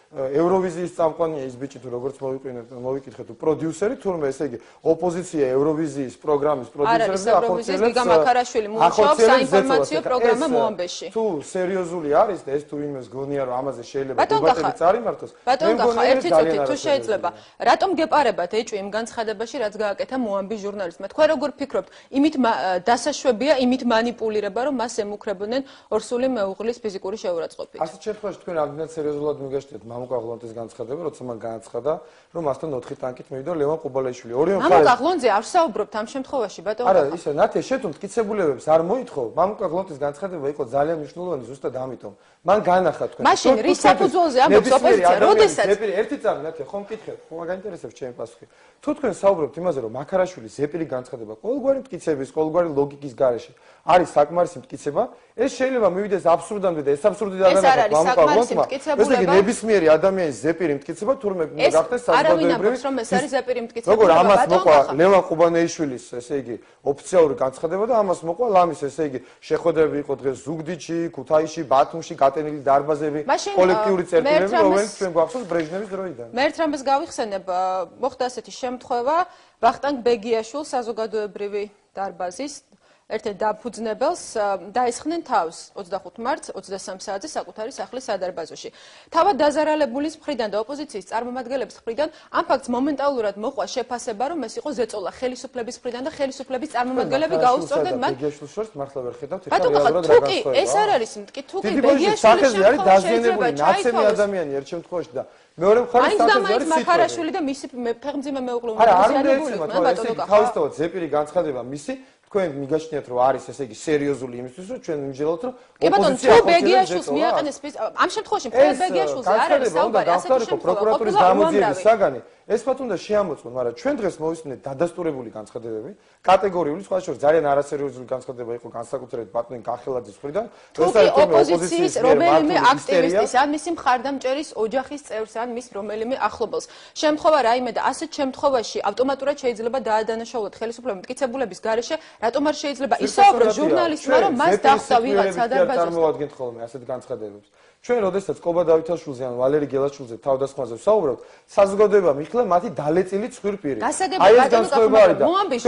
ევროვიზიის წამყვანია ის ბიჭი თუ როგორც მოვიკითხეთ თუ პროდიუსერი თურმე ესე იგი ოპოზიცია ევროვიზიის პროგრამის პროდიუსერები ახორციელებს გიგა მაქარაშვილი მუშაობს საინფორმაციო პროგრამა მოამბეში. თუ სერიოზული არის და ეს თუ ვინმეს გონია რომ ამაზე შეიძლება დებატები წარიმართოს. ბატონო კახა, ერთი წუთი თუ შეიძლება, რატომ გეპარებათ ეჭვი იმ განცხადებაში, რაც გააკეთა მოამბის ჟურნალისტმა? თქვენ როგორ ფიქრობთ, იმით დასაშვებია, იმით მანიპულირება, რომ მას ემუქრებოდნენ ორსული მეუღლის ფიზიკური შეურაცხყოფით? ასეთ შემთხვევაში თქვენ ამდენად სერიოზულად მიგაშთეთ მამუკა ღლონტის განცხადება, როცა მან განაცხადა, რომ მასთან 4 ტანკით მივიდა ლევან ყუბალაიშვილი. ორივე მხარეს მამუკა ღლონტზე არ საუბრობთ ამ შემთხვევაში, ბატონო. არა, ისე ნათია შენ თუ მტკიცებულებებს არ მოითხოვ, მამუკა ღლონტის განცხადება იყო ძალიან მნიშვნელოვანი ზუსტად ამიტომ. მან განახა თქვენ. მაშინ რის საფუძველზე ამბობს ოპოზიცია, როდესაც ერთი წამი ნათია ხომ მკითხეთ, ხომ გაინტერესებს ჩემი პასუხი. თუ თქვენ საუბრობთ იმაზე, რომ მაქარაშვილის ზეპირი განცხადება ყოველგვარი მტკიცების, ყოველგვარი ლოგიკის გარეშე არის საკმარისი მტკიცება, ეს შეიძლება მივიდეს აბსურდამდე და ეს აბსურდი დაგანახოთ მამუკა ღლონტმა. ესე იგი ნებისმიერი ადამიანის ზეპირი მტკიცება თურმე გახდეს საზოგადოებრივი. რომ ეს არის ზეპირი მტკიცება. როგორ ამას მოყვა ლევან ყუბანეიშვილის, ესე იგი, ოფიციალური განცხადება და ამას მოყვა ლამის, ესე იგი, შეხვედრები იყო დღეს ზუგდიდში, ქუთაისში, ბათუმში, გატენილი დარბაზები, კოლექტიური წერტილები, რომელიც ჩვენ გვახსოვს ბრეჟნევის დროიდან. მე ერთ რამეს გავიხსენებ, მოხდა ასეთი შემთხვევა, ვახტანგ ბეგიაშვილს საზოგადოებრივი დარბაზის ერთ-ერთ დაფუძნებელს დაესხნენ თავს 25 მარტს 23 საათზე საკუთარი სახლის სადარბაზოში. თავად დაზარალებულის მხრიდან და ოპოზიციის წარმომადგენლების მხრიდან ამ ფაქტს მომენტალურად მოყვა შეფასება, რომ ეს იყო ზეწოლა ხელისუფლების მხრიდან და ხელისუფლების წარმომადგენლები გაუსწორდნენ მათ. ბეგიაშვილს შორს მართლა ვერ ხედავთ ეხლა ბატონო, რეალურად თუ რა კი განსხვავება. ეს არ არის მტკი, თუ კი ბეგიაშვილის სახეზე არის დაზიანებული ნაცემი ადამიანი ერთ შემთხვევაში და მეორე მხარეს სახეზე არის მაქარაშვილი და მისი ფეხმძიმე მეუღლე არა, არ უნდა ეცემა, ესე იგი თავისთავად ზეპირი განცხადება მისი თქვენ მიგაჩნიათ რომ არის ესე იგი სერიოზული იმისთვის რომ ჩვენ მიმჯელოთ რომ ოპოზიცია ხო ბეგიაშვილს მიაყენეს ამ შემთხვევაში მხოლოდ ბეგიაშვილზე არ არის საუბარი ასეთი შემთხვევა პროკურატურის გამოძიების საგანი ეს მათ უნდა შეამოწმონ მაგრამ ჩვენ დღეს მოვისმინეთ დადასტურებული განცხადებები კატეგორიული სხვა შორის ძალიან არასერიოზული განცხადება იყო განსაკუთრებით ბატონი კახელაძის მხრიდან თუკი ოპოზიციის რომელიმე აქტივისტის ან მისი მხარდამჭერის ოჯახის წევრს ან მის რომელიმე ახლობელს შემთხვევა რაიმე და ასეთ შემთხვევაში ავტომატურად შეიძლება დაადანაშაულოთ ხელისუფლების მტკიცებულების გარეშე რატომ არ შეიძლება ისაუბროს ჟურნალისტმა რომ მას დახვდა ვიღაცა დარბაზში წარმოვადგენთ ხოლმე ასეთ განცხადებებს ჩვენ როდესაც კობა დავითაშვილზე ან ვალერი გელაშვილზე თავდასხმაზე ვსაუბრობთ საზოგადოება მიხლა მათი დალეწილი ცხვირპირი აი ეს განსხვავება არის და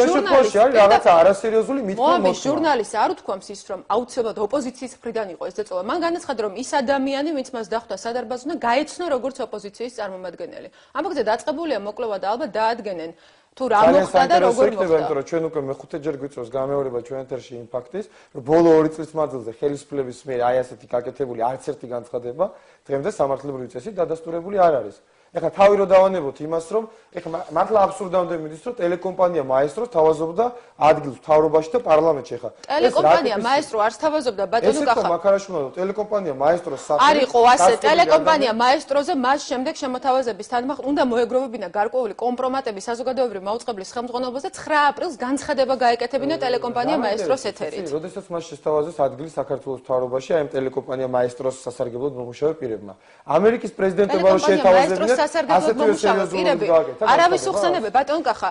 ჟურნალისტი არის რაღაცა არასერიოზული მითქმა მოამბის ჟურნალისტი არ უთქვამს ის რომ აუცილებლად ოპოზიციის მხრიდან იყო ეს ზეწოლა მან განაცხადა რომ ის ადამიანი ვინც მას დახვდა სადარბაზში უნდა გაეცნო როგორც ოპოზიციის წარმომადგენელი ამ ფაქტზე დაწყებულია მოკვლევა და ალბათ დაადგენენ თუ რა მოხდა და როგორ მოხდა. იმიტომ რომ ჩვენ უკვე მეხუთეჯერ გვიწევს გამეორება ჩვენ ეთერში იმ ფაქტის, რომ ბოლო 2 წლის მანძილზე ხელისუფლების მიერ აი ასეთი გაკეთებული არც ერთი განცხადება დღემდე სამართლებრივი წესით დადასტურებული არ არის. ეხლა თავი რო დავანებოთ იმას, რომ ეხლა მართლა აბსურდამდე მიდის, რომ ტელეკომპანია მაესტროს თავაზობდა ადგილს მთავრობაში და პარლამენტში ეხლა. ტელეკომპანია მაესტრო არც თავაზობდა ბატონო კახა. ეს იყო მაქარაშვილო ტელეკომპანია მაესტროს სახელი. არ იყო ასე ტელეკომპანია მაესტროზე მას შემდეგ შემოთავაზების თანახმად უნდა მოეგროვებინა გარკვეული კომპრომატები საზოგადოებრივი მაუწყებლის ხელმძღვანელობას და 9 აპრილს განცხადება გაეკეთებინა ტელეკომპანია მაესტროს ეთერით. როდესაც მას შესთავაზეს ადგილი საქართველოს მთავრობაში აი ამ ტელეკომპანია მაესტროს სასარგებლოდ მომუშავე პირებმა. ამერიკის პრეზიდენტობა რო შეთავაზებინა სასარგებლოდ მომუშავე პირები არავის უხსენებია ბატონ კახა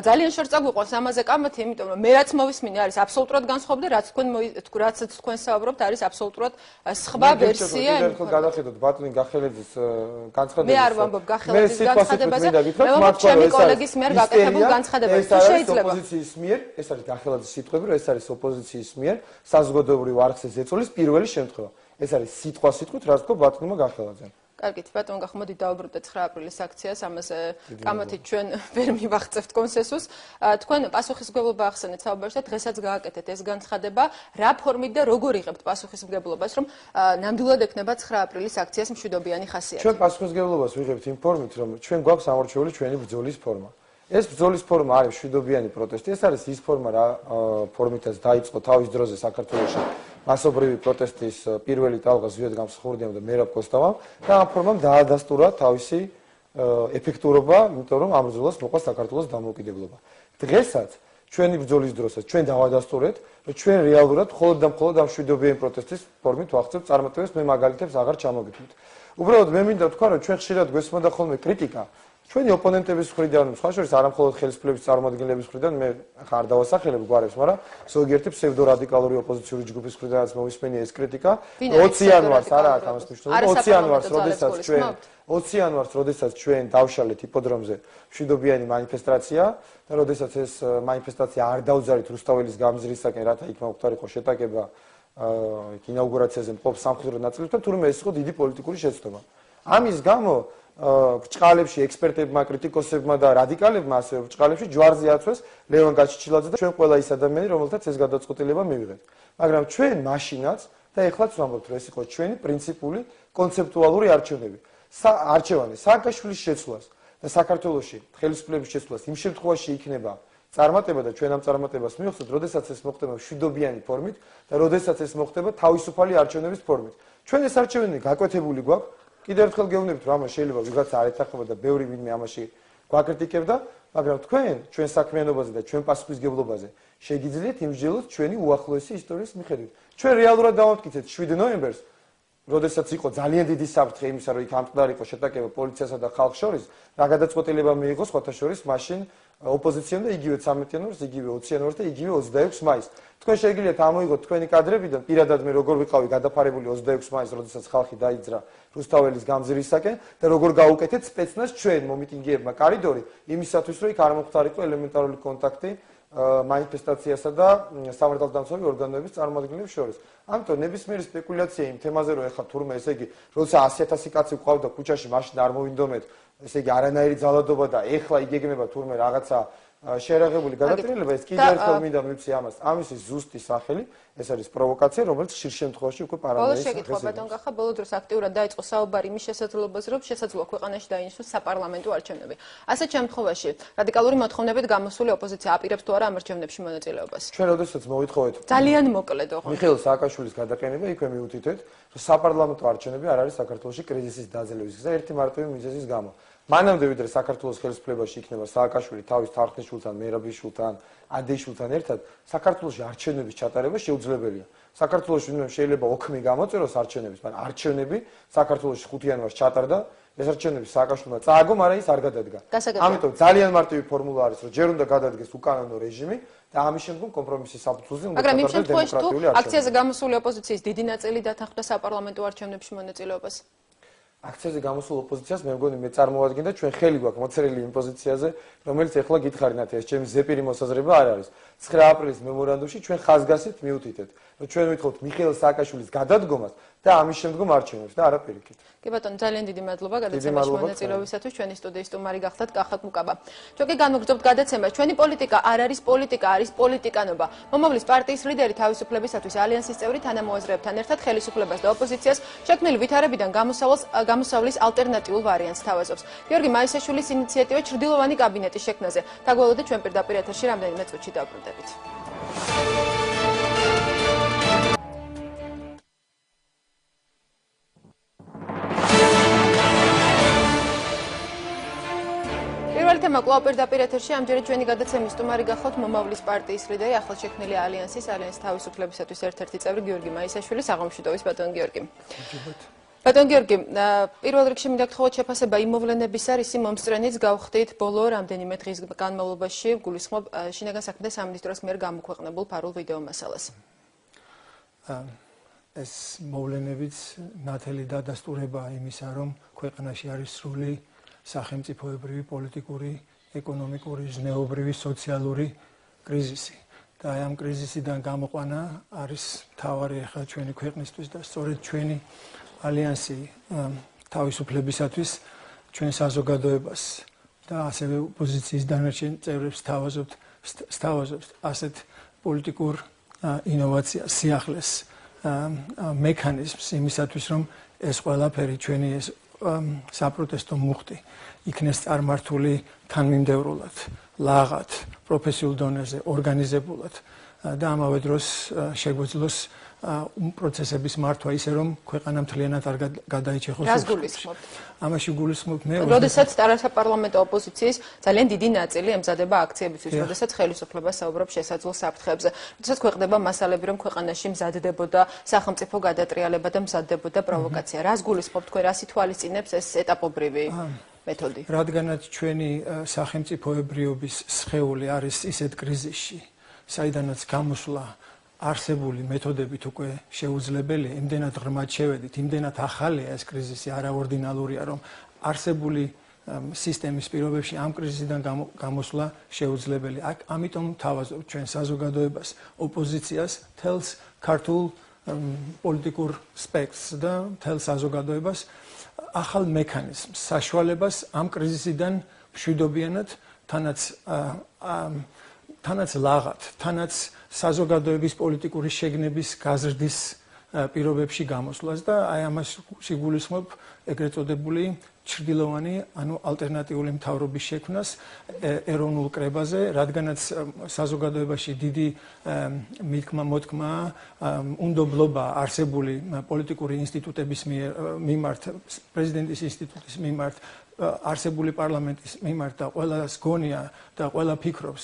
ძალიან შორწაგვიყვანს ამაზე კამათი იმიტომ რომ მე რაც მოვისმინე არის აბსოლუტურად განსხვავებული და რაც თქვენ საუბრობთ არის აბსოლუტურად სხვა ვერსია მე ხო გადახედოთ ბატონი გახელაძის განცხადებას მე არ ვამბობ გახელაძის განცხადებაზე მე ვამბობ ჩემი კოლეგის მიერ გაკეთებულ განცხადებაზე თუ შეიძლება ოპოზიციის მიერ ეს არის გახელაძის სიტყვები რომ ეს არის ოპოზიციის მიერ საზოგადოებრივ არხზე ზეწოლის პირველი შემთხვევა ეს არის სიტყვით რაც თქო ბატონმა გახელაძემ კარგით, ბატონო გახმოდით დავუბრუნდეთ 9 აპრილის აქციას, ამაზე კამათით ჩვენ ვერ მივახცევთ კონსენსუსს. თქვენ პასუხისმგებლობა ახსენეთ საუბარში და დღესაც გააკეთეთ ეს განცხადება, რა ფორმით და როგორ იღებთ პასუხისმგებლობას, რომ ნამდვილად ექნება 9 აპრილის აქციას მშვიდობიანი ხასიათი. ჩვენ პასუხისმგებლობას ვიღებთ იმ ფორმით, რომ ჩვენ გვაქვს ამორჩეული ჩვენი ბრძოლის ფორმა. ეს ბრძოლის ფორმა არის მშვიდობიანი პროტესტი, ეს არის ის ფორმა, რა ფორმითაც დაიწყო თავის დროზე საქართველოში. მასობრივი პროტესტის პირველი ტალღა ზვიად გამსხურდიამ და მერაბ კოსტავამ და ამ ფორმამ დაადასტურა თავისი ეფექტურობა, იმიტომ რომ ამ ბრძოლას მოყვა საქართველოს დამოუკიდებლობა. დღესაც ჩვენი ბრძოლის დროსაც ჩვენ დავადასტურეთ, რომ ჩვენ რეალურად მხოლოდ და მხოლოდ ამ მშვიდობიანი პროტესტის ფორმით ვახცევთ წარმატებას, მე მაგალითებს აღარ ჩამოგითვლით. უბრალოდ მე მინდა ვთქვა, რომ ჩვენ ხშირად გვესმოდა ხოლმე კრიტიკა ჩვენი ოპონენტების მხრიდან, სხვა შორის არა მხოლოდ ხელისუფლების წარმომადგენლების მხრიდან, მე ხა არ დავასახელებ გვარებს, მაგრამ ზოგიერთი ფსევდორადიკალური ოპოზიციური ჯგუფის მხრიდანაც მოვისმენია ეს კრიტიკა. 20 იანვარს არა აქვს ამას მნიშვნელობა. 20 იანვარს, როდესაც ჩვენ დავშალეთ იპოდრომზე მშვიდობიანი მანიფესტაცია და როდესაც ეს მანიფესტაცია არ დაუძარით რუსთაველის გამზრისაკენ, რათა იქ მოხდარ იყო შეტაკება ინაუგურაციაზე მყოფ სამხედრო ნაწილებთან, თურმე ეს იყო დიდი პოლიტიკური შეცდომა. ამის გამო ბრჭყალებში ექსპერტებმა, კრიტიკოსებმა და რადიკალებმა ასევე ბრჭყალებში ჯვარზე აცვეს ლევან გაჩიჩილაძე და ჩვენ ყველა ის ადამიანი, რომელთაც ეს გადაწყვეტილება მივიღეთ. მაგრამ ჩვენ მაშინაც და ეხლაც ვამბობთ, რომ ეს იყო ჩვენი პრინციპული კონცეპტუალური არჩევნები. არჩევანი სააკაშვილის შეცვლას და საქართველოში ხელისუფლების შეცვლას იმ შემთხვევაში იქნება წარმატება და ჩვენ ამ წარმატებას მივხვდით, როდესაც ეს მოხდება მშვიდობიანი ფორმით და როდესაც ეს მოხდება თავისუფალი არჩევნების ფორმით. ჩვენ ეს არჩევნები გაკვეთებული გვაქვს. კიდევ ერთხელ გეუბნებით, რომ ამას შეიძლება ვიღაცა არ ეთანხმება და ბევრი ვინმე ამაში გვაკრიტიკებდა, მაგრამ თქვენ ჩვენ საქმიანობაზე და ჩვენ პასუხისგებლობაზე შეგიძლიათ იმსჯელოთ ჩვენი უახლოესი ისტორიის მიხედვით. ჩვენ რეალურად დავამტკიცეთ 7 ნოემბერს, როდესაც იყო ძალიან დიდი საფრთხე იმისა, რომ იქ ამწყდარი იყო შეტაკება პოლიციასა და ხალხს შორის, რა გადაწყვეტილება მიიღო სხვათა შორის მაშინ ოპოზიციამ და იგივე 13 იანვარს, იგივე 20 იანვარს და იგივე 26 მაისს. თქვენ შეგიძლიათ ამოიღოთ თქვენი კადრებიდან, პირადად მე როგორ ვიყავი გადაფარებული 26 მაისს, როდესაც ხალხი დაიძრა რუსთაველის გამზირისაკენ და როგორ გაუკეთეთ სპეცნაზ ჩვენ მომიტინგეებმა კორიდორი იმისათვის, რომ იქ არ მოხდარიყო ელემენტარული კონტაქტი манифестациასა და სამართალდამცავი ორგანოების წარმომადგენლებს შორის. ამიტომ ნებისმიერი სპეკულაცია იმ თემაზე, რომ ეხლა თურმე ესე იგი, როცა 100,000 კაცი ყავდა ქუჩაში, მაშინ არ მოვინდომეთ, ესე იგი არანაირი ძალადობა და ეხლა იგეგმება თურმე რაღაცა შერაღებული გადატრიალება, ეს კიდევ ერთხელ მინდა მივცი ამას. ამისი ზუსტი სახელი, ეს არის პროვოკაცია, რომელიც ხშირ შემთხვევაში უკვე პარანოის ბოლოს შეკითხვა ბატონ კახა, ბოლო დროს აქტიურად დაიწყო საუბარი იმის შესაძლებლობაზე, რომ შესაძლოა ქვეყანაში დაინიშნოს საპარლამენტო არჩევნები. ასეთ შემთხვევაში რადიკალური მოთხოვნებით გამოსული ოპოზიცია აპირებს თუ არა ამ არჩევნებში მონაწილეობას? ჩვენ როდესაც მოვითხოვეთ ძალიან მოკლედ ოღონდ მიხეილ სააკაშვილის გადაყენება, იქვე მივუთითეთ, რომ საპარლამენტო არჩევნები არ არის საქართველოში კრიზისის დაძლევის გზა ერთი მარტივი მიზეზის გამო. მანამდე ვიდრე საქართველოს ხელისუფლებაში იქნება სააკაშვილი თავის თარხნიშვილთან, მერაბიშვილთან, ადეიშვილთან ერთად, საქართველოში არჩევნების ჩატარება შეუძლებელია. საქართველოში შეიძლება ოქმი გამოწეროს არჩევნების, მაგრამ არჩევნები საქართველოში 5 იანვარს ჩატარდა, ეს არჩევნები სააკაშვილმა წააგო, მაგრამ ის არ გადადგა. ამიტომ ძალიან მარტივი ფორმულა არის, რომ ჯერ უნდა გადადგეს უკანონო რეჟიმი და ამის შემდგომ კომპრომისის საფუძველზე უნდა ჩატარდეს დემოკრატიული არჩევნები. აქციაზე გამოსული ოპოზიციის დიდი ნაწილი დათანხმდა საპარლამენტო არჩევნებში მონაწილეობას. აქციაზე გამოსულ ოპოზიციას მე მგონი მე წარმოვადგენ და ჩვენ ხელი გვაქვს მოწერილი იმ პოზიციაზე, რომელიც ეხლა გითხარით, ეს ჩემი ზეპირი მოსაზრება არ არის. 9 აპრილის მემორანდუმში ჩვენ ხაზგასით მივუთითეთ, რომ ჩვენ ვითხოვთ მიხეილ სააკაშვილის გადადგომას და ამის შემდგომ არჩევნებს და არა პირიქით. კი ბატონო, ძალიან დიდი მადლობა გადაცემაში მონაწილეობისათვის. ჩვენი სტუდიის სტუმარი გახდათ კახა კუკაბა. ჩვენ კი განვაგრძობთ გადაცემას. ჩვენი პოლიტიკა არ არის პოლიტიკა, არის პოლიტიკანობა. მომავლის პარტიის ლიდერი თავისუფლებისათვის ალიანსის წევრი თანამოაზრეებთან ერთად ხელისუფლებას და ოპოზიციას შექმნილი ვითარებიდან გამოსავლის ალტერნატიულ ვარიანტს თავაზობს. გიორგი მაისაშვილის ინიციატივა ჩრდილოვანი კაბინეტის შექმნაზე. დაგვალოდეთ ჩვენ პირდაპირ ეთერში რამდენიმე წუთში დავბრუნდებით. თემა კვლავ პირდაპირ ეთერში ამჯერად ჩვენი გადაცემის სტუმარი გახლავთ მომავლის პარტიის ლიდერი ახალშექმნილი ალიანსის თავისუფლებისათვის ერთ-ერთი წევრი გიორგი მაისაშვილი. საღამოშიდობის ბატონ გიორგი. ბატონ გიორგი, პირველ რიგში მინდა გთხოვოთ შეფასება იმ მოვლენებისა, რისი მომსწრენიც გავხდით ბოლო რამდენიმე დღის განმავლობაში, გულისხმობ შინაგან საქმეთა სამინისტროს მიერ გამოქვეყნებულ ფარულ ვიდეო მასალას. ეს მოვლენებიც ნათელი დადასტურება იმისა, რომ ქვეყანაში არის სრული სახელმწიფოებრივი, პოლიტიკური, ეკონომიკური, ზნეობრივი, სოციალური კრიზისი. და ამ კრიზისიდან გამოყვანა არის მთავარი ახლა ჩვენი ქვეყნისთვის და სწორედ ჩვენი ალიანსი თავისუფლებისათვის ჩვენ საზოგადოებას და ასევე ოპოზიციის დანარჩენ წევრებს სთავაზობთ ასეთ პოლიტიკურ ინოვაციას, სიახლეს მექანიზმს იმისათვის, რომ ეს ყველაფერი ჩვენი ეს საპროტესტო მუხტი იქნეს წარმართული თანმიმდევრულად, ლაღად, პროფესიულ დონეზე, ორგანიზებულად და ამავე დროს შეგვეძლოს პროცესების მართვა ისე, რომ ქვეყანა მთლიანად არ გადაიჭეხოს. რას გულისხმობთ? ამაში გულისხმობთ მე, როდესაც საპარლამენტო ოპოზიციის ძალიან დიდი ნაწილი ემზადება აქციებისთვის, როდესაც ხელისუფლება საუბრობს შესაძლო საფრთხეებზე, როდესაც ქვეყნდება მასალები, რომ ქვეყანაში მზადდებოდა სახელმწიფო გადატრიალება და მზადდებოდა პროვოკაცია. რას გულისხმობთ თქვენ, რას ითვალისწინებს ეს ეტაპობრივი მეთოდი? რადგანაც ჩვენი სახელმწიფოებრიობის სხეული არის ისეთ კრიზისში, საიდანაც გამოსვლა არსებული მეთოდებით უკვე შეუძლებელია, იმდენად ღრმად შევედით, იმდენად ახალია ეს კრიზისი, არაორდინალურია, რომ არსებული სისტემის პირობებში ამ კრიზისიდან გამოსვლა შეუძლებელია. ამიტომ თავაზობთ ჩვენ საზოგადოებას, ოპოზიციას, თელს ქართულ პოლიტიკურ სპექტრს და თელ საზოგადოებას ახალ მექანიზმს, საშუალებას ამ კრიზისიდან მშვიდობიანად, თანაც ლაღად, თანაც საზოგადოების პოლიტიკური შეგნების გაზრდის პირობებში გამოსვლას და აი ამას სიგულისხმობ ეგრეთ წოდებული ჩრდილოვანი, ანუ ალტერნატიული მთავრობის შექმნას ეროვნულ კრებაზე, რადგანაც საზოგადოებაში დიდი მოთქმა, უნდობლობა არსებული პოლიტიკური ინსტიტუტების მიმართ, პრეზიდენტის ინსტიტუტის მიმართ, არსებული პარლამენტის მიმართ და ყველას გონია და ყველა ფიქრობს,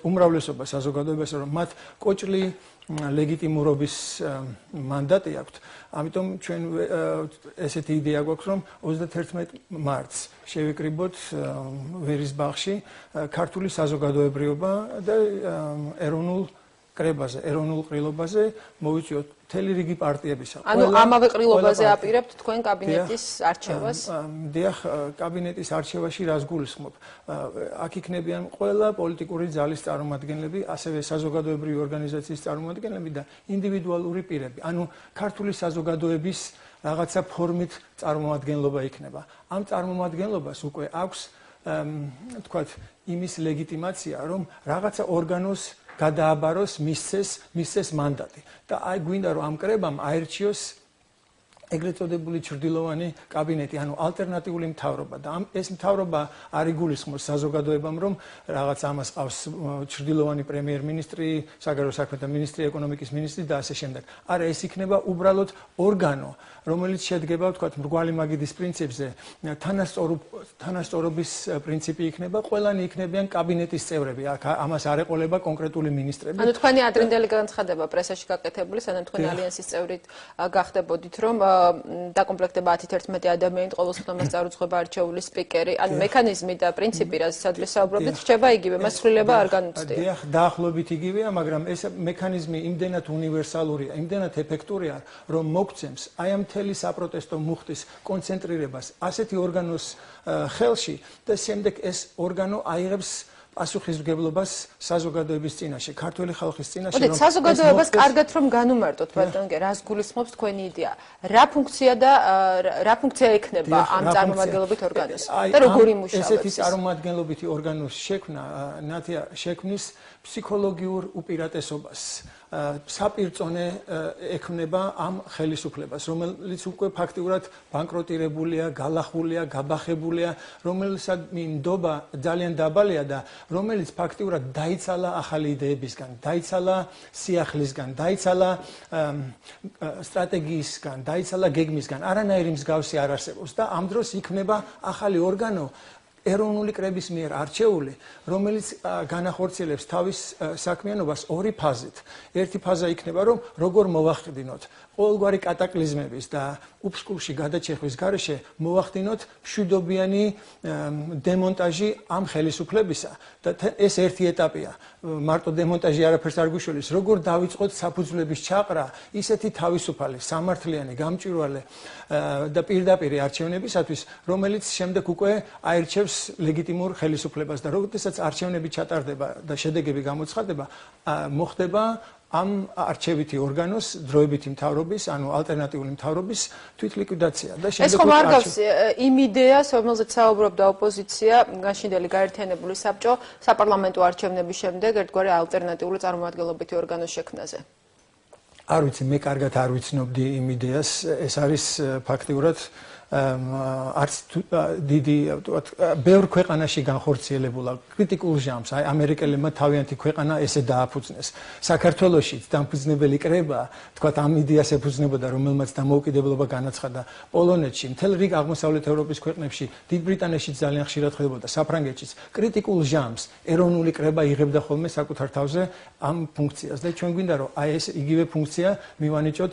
უმრავლესობა საზოგადოებას, რომ მათ კოჭლი ლეგიტიმურობის მანდატი აქვთ. ამიტომ ჩვენ ესეთი იდეა გვაქვს, რომ 31 მარტს შევიკრიბოთ ვერისბაღში ქართული საზოგადოებრიობა და ეროვნულ კრებაზე, ეროვნულ ყრილობაზე მოვიწვიოთ მთელი რიგი პარტიებისა. ანუ ამავე ყრილობაზე აპირებთ თქვენ კაბინეტის არჩევას? დიახ, კაბინეტის არჩევაში რას გულისხმობ? აქ იქნებიან ყველა პოლიტიკური ძალის წარმომადგენლები, ასევე საზოგადოებრივი ორგანიზაციის წარმომადგენლები და ინდივიდუალური პირები. ანუ ქართული საზოგადოების რაღაცა ფორმით წარმომადგენლობა იქნება. ამ წარმომადგენლობას უკვე აქვს თქვათ იმის ლეგიტიმაცია, რომ რაღაცა ორგანოს გადააბაროს მისცეს მანდატი და აი გვინდა რომ ამ კრებამ აერჩიოს ეგრეთ წოდებული ჩრდილოვანი კაბინეტი, ანუ ალტერნატიული მთავრობა და ეს მთავრობა არ იგულისხმოს საზოგადოებამ, რომ რაღაც ამას ყავს ჩრდილოვანი პრემიერ-მინისტრი, საგარეო საქმეთა მინისტრი, ეკონომიკის მინისტრი და ასე შემდეგ. არა, ეს იქნება უბრალოდ ორგანო, რომელიც შედგება, ვთქვათ, მრგვალი მაგიდის პრინციპზე, თანასწორობის პრინციპი იქნება, ყველანი იქნებიან კაბინეტის წევრები. ამას არ ეყოლება კონკრეტული მინისტრები. ანუ თქვენი ადრინდელი განცხადება პრესაში გაკეთებული, სანამ თქვენ ალიანსის წევრით გახდებოდით, რომ დაკომპლექტება 10-11 ადამიანით ყოველწლიურად წარუძღვება არჩეული სპიკერი, ანუ მექანიზმი და პრინციპი, რაზეც საუბრობთ, რჩება იგივე, მას ცვლილება არ განუცდია. დიახ, დაახლოებით იგივეა, მაგრამ ეს მექანიზმი იმდენად უნივერსალურია, იმდენად ეფექტურია, რომ მოგცემს აი ამ მთელი საპროტესტო მუხტის კონცენტრირებას ასეთი ორგანოს ხელში და შემდეგ ეს ორგანო აიღებს პასუხისმგებლობას საზოგადოების წინაშე, ქართული ხალხის წინაშე. მოდით, საზოგადოებას კარგად რომ განუმარტოთ, ბატონო, რას გულისხმობს თქვენი იდეა? რა ფუნქცია ექნება ამ წარმომადგენლობით ორგანოს და როგორ იმუშავებს? ესეთი წარმომადგენლობითი ორგანოს შექმნა, ნათია, შექმნის ფსიქოლოგიურ უპირატესობას. საპირწონე ექმნება ამ ხელისუფლებას, რომელიც უკვე ფაქტიურად ბანკროტირებულია, გალახულია, გაბახებულია, რომელსაც მინდობა ძალიან დაბალია და რომელიც ფაქტიურად დაიცალა ახალი იდეებისგან, დაიცალა სიახლისგან, დაიცალა სტრატეგიისგან, დაიცალა გეგმისგან, არანაირი მსგავსი არ არსებობს და ამ დროს იქნება ახალი ორგანო ეროვნული კრების მიერ არჩეული, რომელიც განახორციელებს თავის საქმიანობას ორი ფაზით. ერთი ფაზა იქნება, რომ როგორ მოვახდინოთ ყოველგვარი კატაკლიზმების და უფსკულში გადაჭეხვის გარეშე მოვახდინოთ მშვიდობიანი დემონტაჟი ამ ხელისუფლებისა და ეს ერთი ეტაპია. მარტო დემონტაჟი არაფერს არ გვიშველის, როგორ დავიწყოთ საფუძვლების ჩაყრა ისეთი თავისუფალი, სამართლიანი, გამჭვირვალე და პირდაპირი არჩევნებისათვის, რომელიც შემდეგ უკვე აირჩევს ლეგიტიმურ ხელისუფლებას და როდესაც არჩევნები ჩატარდება და შედეგები გამოცხადდება, მოხდება ამ არჩევითი ორგანოს დროებითი მთავრობის, ანუ ალტერნატიული მთავრობის თვითლიკვიდაცია და შემდეგ ეს ხომ არ გავს იმ იდეას, რომელზეც საუბრობდა ოპოზიცია, გაშინდელი გაერთიანებული საბჭო საპარლამენტო არჩევნების შემდეგ ერთგვარი ალტერნატიული წარმომადგენლობითი ორგანოს შექმნაზე. არ ვიცი, მე კარგად არ ვიცნობდი იმ იდეას, ეს არის ფაქტიურად არც დიდი, ბევრ ქვეყანაში განხორციელებულა კრიტიკულ ჟამს, აი ამერიკელებმა თავიანთი ქვეყანა ესე დააფუძნეს. საქართველოშიც დამფუძნებელი კრება, თქვათ ამ იდეას ეფუძნებოდა, რომელმაც დამოუკიდებლობა განაცხადა პოლონეთში, მთელ რიგ აღმოსავლეთ ევროპის ქვეყნებში, დიდ ბრიტანეთშიც ძალიან ხშირად ხდებოდა, საფრანგეთშიც. კრიტიკულ ჟამს ეროვნული კრება იღებდა ხოლმე საკუთარ თავზე ამ ფუნქციას და ჩვენ გვინდა რომ აი ეს იგივე ფუნქცია მივანიჭოთ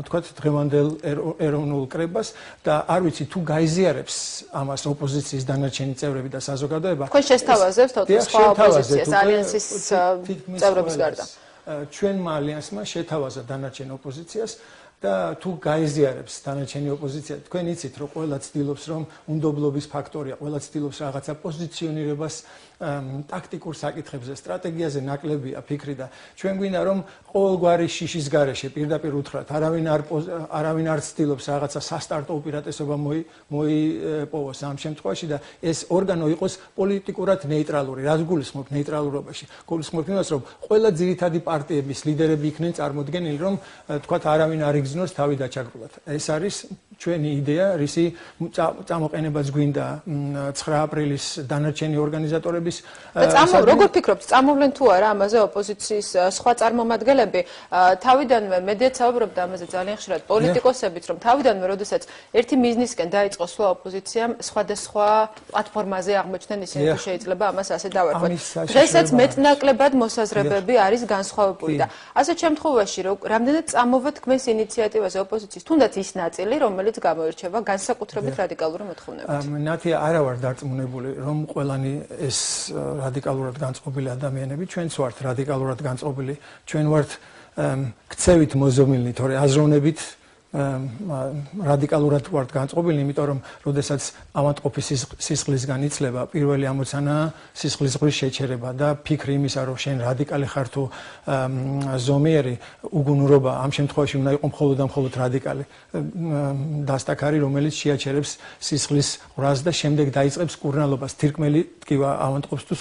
თქვათ დღევანდელ ეროვნულ და არ ვიცი თუ გაიზიარებს ამას ოპოზიციის დანარჩენი წევრები და საზოგადოება. თქვენ შესთავაზებთ სხვა ოპოზიციას ალიანსის წევრების გარდა. ჩვენმა ალიანსმა შეთავაზა დანარჩენ ოპოზიციას და თუ გაიზიარებს დანარჩენი ოპოზიცია, თქვენ იცით რომ ყველა ცდილობს რომ უნდობლობის ფაქტორია, ყველა ცდილობს რაღაცა პოზიციონირებას ტაქტიკურ საკითხებზე, სტრატეგიაზე ნაკლებია ფიქრი და ჩვენ გვინდა რომ ყოველგვარი შიშის გარეშე პირდაპირ უთხრათ, არავინ არ ცდილობს რაღაცა სასტარტო უპირატესობა მოიპოვოს ამ შემთხვევაში და ეს ორგანო იყოს პოლიტიკურად ნეიტრალური. რაც გულისხმობ ნეიტრალურობაში? გულისხმობ იმას, რომ ყველა ძირითადი პარტიების ლიდერები იქნენ წარმოდგენილი, რომ თქვათ არავინ არ იგზნოს თავი დაჩაგრულად. ეს არის ჩვენი იდეა, რისი წამოყენებაც გვინდა 9 აპრილის დანარჩენი ორგანიზატორების. როგორ ფიქრობთ, წამოვლენ თუ არა ამაზე ოპოზიციის სხვა წარმომადგენლები? თავიდანვე მედიაც საუბრობდა ამაზე ძალიან ხშირად პოლიტიკოსებიც, რომ თავიდანვე, როდესაც ერთი მიზნისკენ დაიწყო სვლა ოპოზიციამ, სხვადასხვა პლატფორმაზე აღმოჩნდნენ ისინი, თუ შეიძლება ამას ასე დავარქვათ. დღესაც მეტნაკლებად მოსაზრებები არის განსხვავებული და ასეთ შემთხვევაში, რამდენად წამოვა თქვენს ინიციატივაზე ოპოზიციის, თუნდაც ის ნაწილი, რომელიც გამოირჩევა განსაკუთრებით რადიკალური მოთხოვნებით. ნათია, არა ვარ დარწმუნებული, რომ ყველანი ეს რადიკალურად განწყობილი ადამიანები, ჩვენც ვართ რადიკალურად განწყობილი, ჩვენ ვართ ქცევით მოზომილნი, თორე აზროვნებით რადიკალურად ვართ განწყობილი, იმიტომ რომ როდესაც ავადმყოფი სისხლისგან იცლება, პირველი ამოცანა სისხლის ზღვის შეჩერება და ფიქრი იმისა, რომ შენ რადიკალი ხარ თუ ზომიერი, უგუნურობა ამ შემთხვევაში უნდა იყო მხოლოდ და მხოლოდ რადიკალი დასტაკარი, რომელიც შეაჩერებს სისხლის ყრას და შემდეგ დაიწყებს კურნალობას, თირკმელი ტკივა ავადმყოფს თუ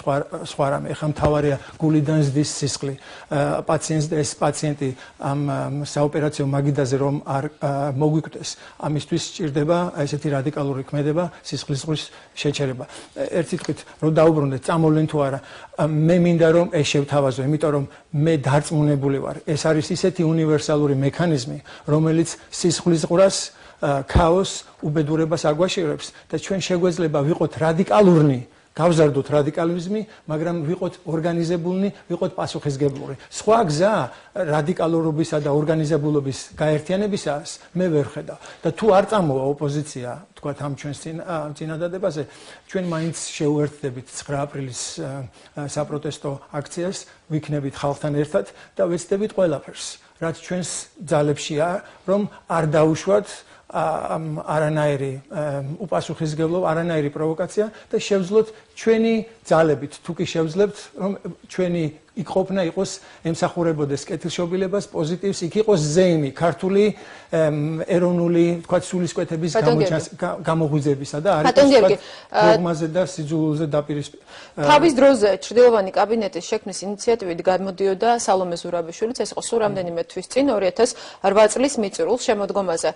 სხვა რამე. ეხლა მთავარია გულიდან ზდის სისხლი. პაციენტს და ეს პაციენტი ამ საოპერაციო მაგიდაზე რომ არ მოგვიკვდეს, ამისთვის სჭირდება ესეთი რადიკალური ქმედება, სისხლის ზღვის შეჩერება. ერთი თვით რომ დაუბრუნდეთ, წამოვლენ თუ არა, მე მინდა რომ ეს შევთავაზო, იმიტომ რომ მე დარწმუნებული ვარ, ეს არის ისეთი უნივერსალური მექანიზმი, რომელიც სისხლის ზღვრას, ქაოსს, უბედურებას აგვაშორებს და ჩვენ შეგვეძლება ვიყოთ რადიკალურნი, გავზარდოთ რადიკალიზმი, მაგრამ ვიყოთ ორგანიზებულნი, ვიყოთ პასუხისმგებლური. სხვა გზა რადიკალურობისა და ორგანიზებულობის გაერთიანებისას მე ვერ ხედავ. და თუ არ წამოვა ოპოზიცია, თქვათ ამ ჩვენს წინადადებაზე, ჩვენ მაინც შევუერთდებით 9 აპრილის საპროტესტო აქციას, ვიქნებით ხალხთან ერთად და ვეცდებით ყველაფერს, რაც ჩვენს ძალებშია, რომ არ დაუშვათ არანაირი უპასუხისმგებლობა, არანაირი პროვოკაცია და შევძლოთ ჩვენი ძალებით, თუ კი შევძლებთ, რომ ჩვენი იქ ყოფნა იყოს ემსახურებოდეს კეთილშობილებას, პოზიტივს, იქ იყოს ზეიმი, ქართული ეროვნული, თქვათ, სულისკვეთების გამოღვიძებისა და არის დოგმაზე და სიძულვილზე დაპირისპირებული. თავის დროზე ჩრდილოვანი კაბინეტის შექმნის ინიციატივით გამოდიოდა სალომე ზურაბიშვილიც, ეს იყო სულ რამდენიმე თვის წინ 2008 წლის მიწურულს შემოდგომაზე.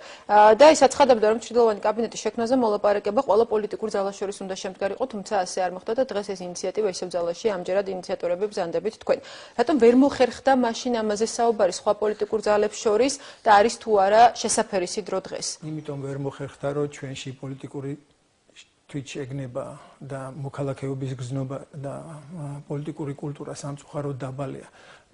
და ის აცხადებდა, რომ ჩრდილოვანი კაბინეტის შექმნაზე მოლაპარაკება ყველა პოლიტიკურ ძალას შორის უნდა შემდგარიყო, თუმცა ასე არ მოხდა და დღეს ეს ინიციატივა ისევ ძალაში ამჯერად ინიციატორები ბრძანდებით თქვენ. რატომ ვერ მოხერხდა მაშინ ამაზე საუბარი სხვა პოლიტიკურ ძალებს შორის და არის თუ არა შესაფერისი დრო დღეს? იმიტომ ვერ მოხერხდა, რომ ჩვენში პოლიტიკური თვითშეგნება და მოქალაქეობის გზნობა და პოლიტიკური კულტურა სამწუხაროდ დაბალია.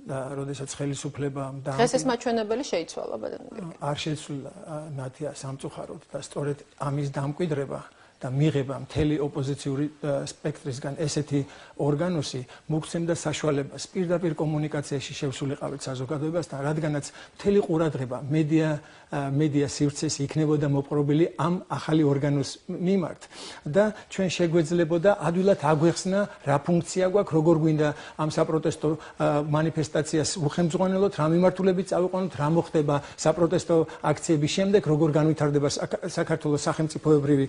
და როდესაც ხელისუფლება და დღეს ეს მაჩვენებელი შეიცვალა ბატონო. არ შეცვლა ნათია სამწუხაროდ და სწორედ ამის დამკვიდრება და მიღება მთელი ოპოზიციური სპექტრისგან ესეთი ორგანოსი მოგცემდა საშუალებას პირდაპირ კომუნიკაციაში შევსულიყავით საზოგადოებასთან, რადგანაც მთელი ყურადღება მედია სივრცეს იქნებოდა მოპყრობილი ამ ახალი ორგანოს მიმართ და ჩვენ შეგვეძლებოდა ადვილად აგვეხსნა რა ფუნქცია გვაქვს, როგორ გვინდა ამ საპროტესტო მანიფესტაციას უხელმძღვანელოთ, რა მიმართულებით წავიყვანოთ, რა მოხდება საპროტესტო აქციების შემდეგ, როგორ განვითარდება საქართველოს სახელმწიფოებრივი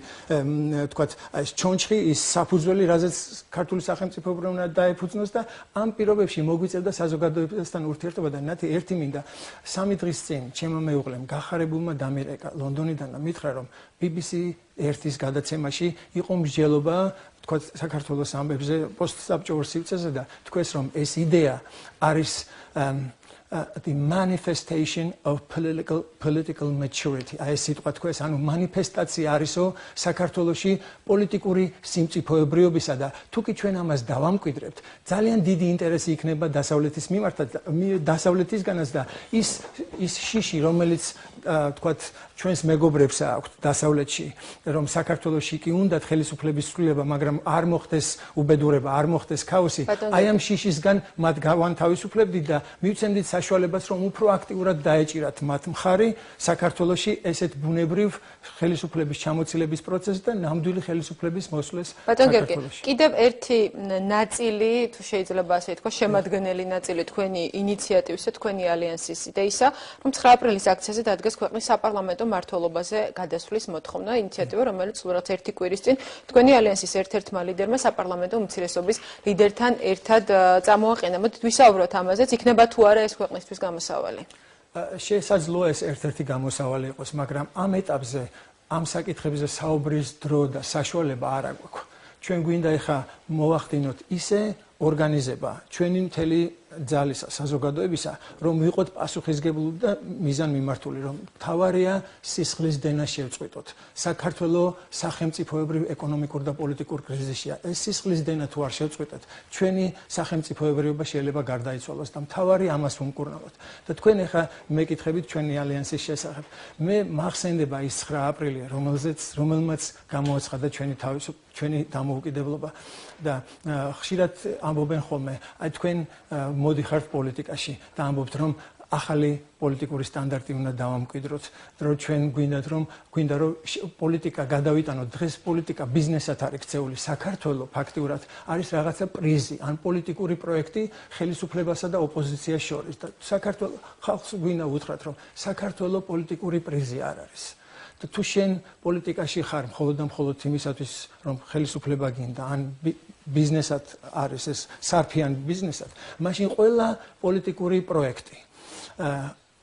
თქვათ ეს ჩონჩხი, ის საფუძველი, რაზეც ქართული სახელმწიფოებრიობა უნდა დაეფუძნოს და ამ პირობებში მოგვიწევდა საზოგადოებასთან ურთიერთობა და ნათი ერთი მინდა 3 დღის წინ ჩემო მეუღლემ გახარებულმა დამირეკა ლონდონიდან და მითხრა რომ BBC 1-ის გადაცემაში იყო მსჯელობა თქვათ საქართველოს ამბებზე პოსტსაბჭოურ სივრცეზე და თქვეს რომ ეს იდეა არის the manifestation of political maturity. აი ეს სიტყვა თქვეს, ანუ მანიფესტაცია არისო საქართველოში პოლიტიკური სიმწიფოებრიობისა და თუკი ჩვენ ამას დავამკვიდრებთ, ძალიან დიდი ინტერესი იქნება დასავლეთის მიმართად, დასავლეთისგანაც და ის შიში, რომელიც თქვათ ჩვენს მეგობრებს აქვთ დასავლეთში, რომ საქართველოში კი უნდათ ხელისუფლების ცვლილება, მაგრამ არ მოხდეს უბედურება, არ მოხდეს ქაოსი, აი ამ შიშისგან მათ გავანთავისუფლებდით და მივცემდით საშუალებას, რომ უფრო აქტიურად დაეჭირათ მათ მხარი საქართველოში ესეთ ბუნებრივ ხელისუფლების ჩამოცილების პროცესს და ნამდვილი ხელისუფლების მოსვლას საქართველოში. კიდევ ერთი ნაწილი, თუ შეიძლება ასე ითქვა, შემადგენელი ნაწილი თქვენი ინიციატივისა, თქვენი ალიანსის იდეისა, რომ 9 აპრილის აქციაზე დადგეს ქვეყნის საპარლამენტო მმართველობაზე გადასვლის მოთხოვნა, ინიციატივა, რომელიც სულაც ერთი კვირის წინ თქვენი ალიანსის ერთ-ერთმა ლიდერმა საპარლამენტო უმცირესობის ლიდერთან ერთად წამოაყენა. მოდით ვისაუბროთ ამაზეც, იქნება თუ არა ეს ქვეყნისთვის გამოსავალი. შესაძლოა ეს ერთ-ერთი გამოსავალი იყოს, მაგრამ ამ ეტაპზე ამ საკითხებზე საუბრის დრო და საშუალება არ აქვს. ჩვენ გვინდა ეხა მოვახდინოთ ისე ორგანიზება ჩვენი მთელი ძალისა საზოგადოებისა, რომ ვიყოთ პასუხისგებლები და მიზანმიმართული, რომ თავარია სისხლის დენა შევწყვიტოთ. საქართველოს სახელმწიფოებრივ ეკონომიკურ და პოლიტიკურ კრიზისია. ეს სისხლის დენა თუ არ შევწყვიტეთ, ჩვენი სახელმწიფოებრიობა შეიძლება გარდაიცვალოს და მთავარი ამას ვუმკურნალოთ. და თქვენ ახლა მეკითხებით ჩვენი ალიანსის შესახებ. მე მახსენდება ის 9 აპრილი, რომელმაც გამოაცხადა ჩვენი დამოუკიდებლობა და ხშირად ამბობენ ხოლმე, აი თქვენ მოდიხართ პოლიტიკაში და ამბობთ, რომ ახალი პოლიტიკური სტანდარტი უნდა დავამკვიდროთ, რომ ჩვენ გვინდა რომ პოლიტიკა გადავიტანოთ. დღეს პოლიტიკა ბიზნესად არის ქცეული. საქართველოს ფაქტიურად არის რაღაცა პრიზი, ან პოლიტიკური პროექტი ხელისუფლებასა და ოპოზიციას შორის. და საქართველოს ხალხს გვინდა უთხრათ, რომ საქართველოს პოლიტიკური პრიზი არ არის. და თუ შენ პოლიტიკაში ხარ მხოლოდ და მხოლოდ იმისათვის, რომ ხელისუფლება გინდა, ან ბიზნესად არის ეს სარფიან ბიზნესად, მაშინ ყველა პოლიტიკური პროექტი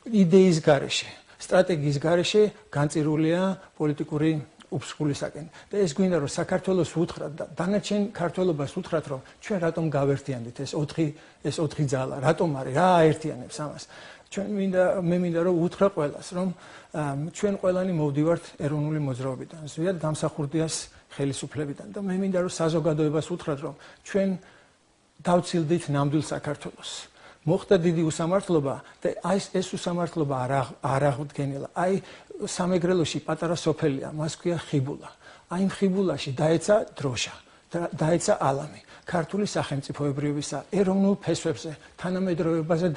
იდეის გარეშე, სტრატეგიის გარეშე განწირულია პოლიტიკური უფსხულისაკენ. და ეს გვინდა რომ საქართველოს უთხრათ და დანარჩენ ქართველობას უთხრათ, რომ ჩვენ რატომ გავერთიანდით ეს 4 ძალა, რატომ არის, რა აერთიანებს ამას. მე მინდა რომ უთხრა ყველას, რომ ჩვენ ყველანი მოვდივართ ეროვნული მოძრაობიდან, ზოგადად დამსახურდიას ხელისუფლებიდან და მე მინდა რომ საზოგადოებას უთხრათ, რომ ჩვენ დავცილდით ნამდვილ საქართველოს. მოხდა დიდი უსამართლობა და აი ეს უსამართლობა არ აღუდგენილა. აი სამეგრელოში პატარა სოფელია, მას ქვია ხიბულა. აი იმ ხიბულაში დაეცა დროშა, დაეცა ალამი. ქართული სახელმწიფოებრიობისა ეროვნულ ფესვებზე თანამედროვეობაზე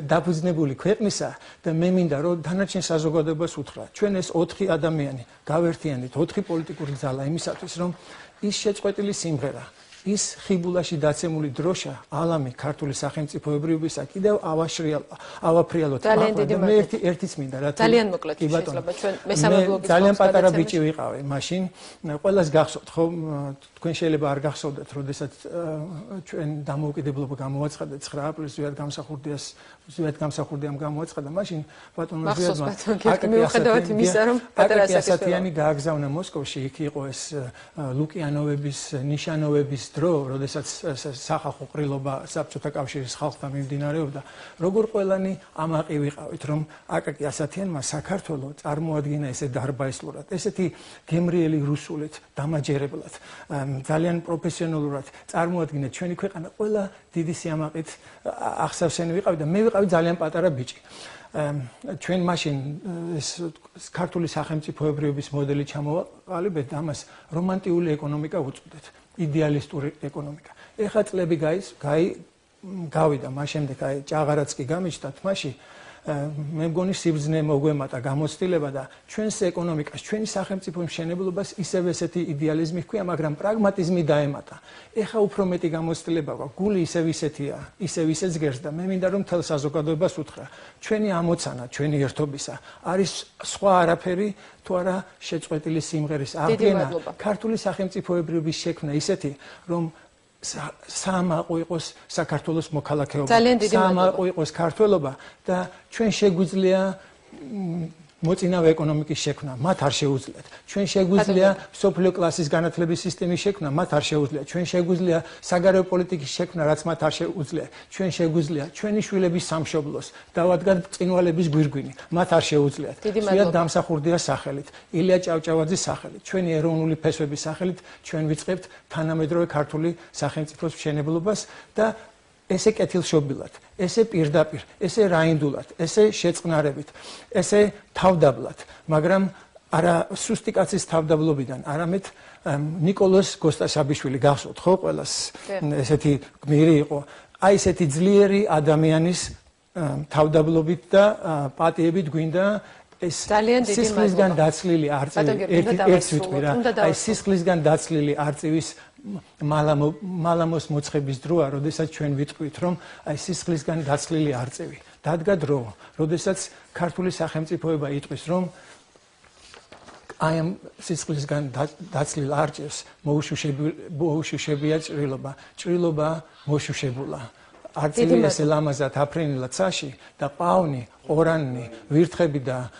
დაფუძნებული ქვეყნისა და მე მინდა რომ დანარჩენ საზოგადოებას უთხრა, ჩვენ ეს 4 ადამიანი გავერთიანდით 4 პოლიტიკური ძალა იმისათვის, რომ ის შეწყვეტილი სიმღერა, ის ხიბულაში დაცემული დროშა, ალამი ქართული სახელმწიფოებრიობისა კიდევ ავაფრიალოთ. მე ერთიც მინდა რა. ძალიან მოკლედ შეიძლება ჩვენ მესამე ბლოკის ძალიან პატარა ბიჭი ვიყავი მაშინ. ყველას გახსოვთ ხო? თქვენ შეიძლება არ გახსოვდეთ, როდესაც ჩვენ დამოუკიდებლობა გამოაცხადა 9 აპრილს ზვიად გამსახურდიამ გამოაცხადა, მაშინ ბატონო ზვიადმა მიუხედავად იმისა, რომ პატარა ასაკიანი გააგზავნა მოსკოვში, იქ იყო ეს ლუკიანოვების, ნიშანოვების დრო, როდესაც სახალხო ყრილობა საბჭოთა კავშირის ხალხთან მიმდინარეობდა, როგორ ყველანი ამაყი ვიყავით, რომ აკაკი ასათიანმა საქართველოს წარმოადგინა ესე დარბაისლურად, ესეთი გემრიელი რუსულით, დამაჯერებლად, ძალიან პროფესიონალურად წარმოადგინა ჩვენი ქვეყანა, ყველა დიდი სიამაყით ახსავსენი ვიყავი და მე ვიყავი ძალიან პატარა ბიჭი. ჩვენ მაშინ ეს ქართული სახელმწიფოებრიობის მოდელი ჩამოვაყალიბეთ და ამას რომანტიული ეკონომიკა უწოდეთ. იდეალისტური ეკონომიკა. ეხლა წლები გავიდა, მას შემდეგ აი ჭაღარაც კი გამიჩნდა თმაში, მე მგონი სიბრძნე მოგვემატა გამოცდილება და ჩვენს ეკონომიკას, ჩვენი სახელმწიფო მშენებლობას ისევ ესეთი იდეალიზმი ჰქვია, მაგრამ პრაგმატიზმი დაემატა. ეხლა უფრო მეტი გამოცდილება გვაქვს, გული ისევ ისეთია, ისევ ისე ძლიერს და მე მინდა რომ მთელ საზოგადოებას უთხრა, ჩვენი ამოცანა, ჩვენი ერთობისა არის სხვა არაფერი თუ არა შეწყვეტილი სიმღერის აღდგენა, ქართული სახელმწიფოებრიობის შექმნა ისეთი, რომ საამაყო იყოს საქართველოს მოქალაქეობა, საამაყო იყოს ქართველობა და ჩვენ შეგვიძლია მოწინავე ეკონომიკის შექმნა, მათ არ შეუძლიათ. ჩვენ შეგვიძლია სოფლიო კლასის განათლების სისტემის შექმნა, მათ არ შეუძლიათ. ჩვენ შეგვიძლია საგარეო პოლიტიკის შექმნა, რაც მათ არ შეუძლიათ. ჩვენ შეგვიძლია ჩვენი შვილების სამშობლოს დავადგათ ბრწყინვალების გვირგვინი, მათ არ შეუძლიათ. ზვიად დამსახურდიას სახელით, ილია ჭავჭავაძის სახელით, ჩვენი ეროვნული ფესვების სახელით ჩვენ ვიწყებთ თანამედროვე ქართული სახელმწიფოს მშენებლობას და ესე კეთილშობილად, ესე პირდაპირ, ესე რაინდულად, ესე შეწყნარებით, ესე თავდაბლად, მაგრამ არა სუსტი კაცის თავდაბლობიდან, არამედ ნიკოლოზ გოსტაშაბიშვილი გახსოვთ ხო ყველას ესეთი გმირი იყო, აი ესეთი ძლიერი ადამიანის თავდაბლობით და პატიებით გვინდა ეს სისხლისგან დაცლილი არწივი ერთ ვიტყვი რა აი სისხლისგან დაცლილი არწივის მალამოს მოცხების დროა, როდესაც ჩვენ ვიტყვით, რომ აი სისხლისგან დაცლილი არწივი დადგა დრო, როდესაც ქართული სახელმწიფოება იტყვის, რომ აი ამ სისხლისგან დაცლილ არწივს მოუშუშებია ჭრილობა მოშუშებულა. არწივი ესე ლამაზად აფრენილა ცაში და პავნი, ორანი, ვირთხები და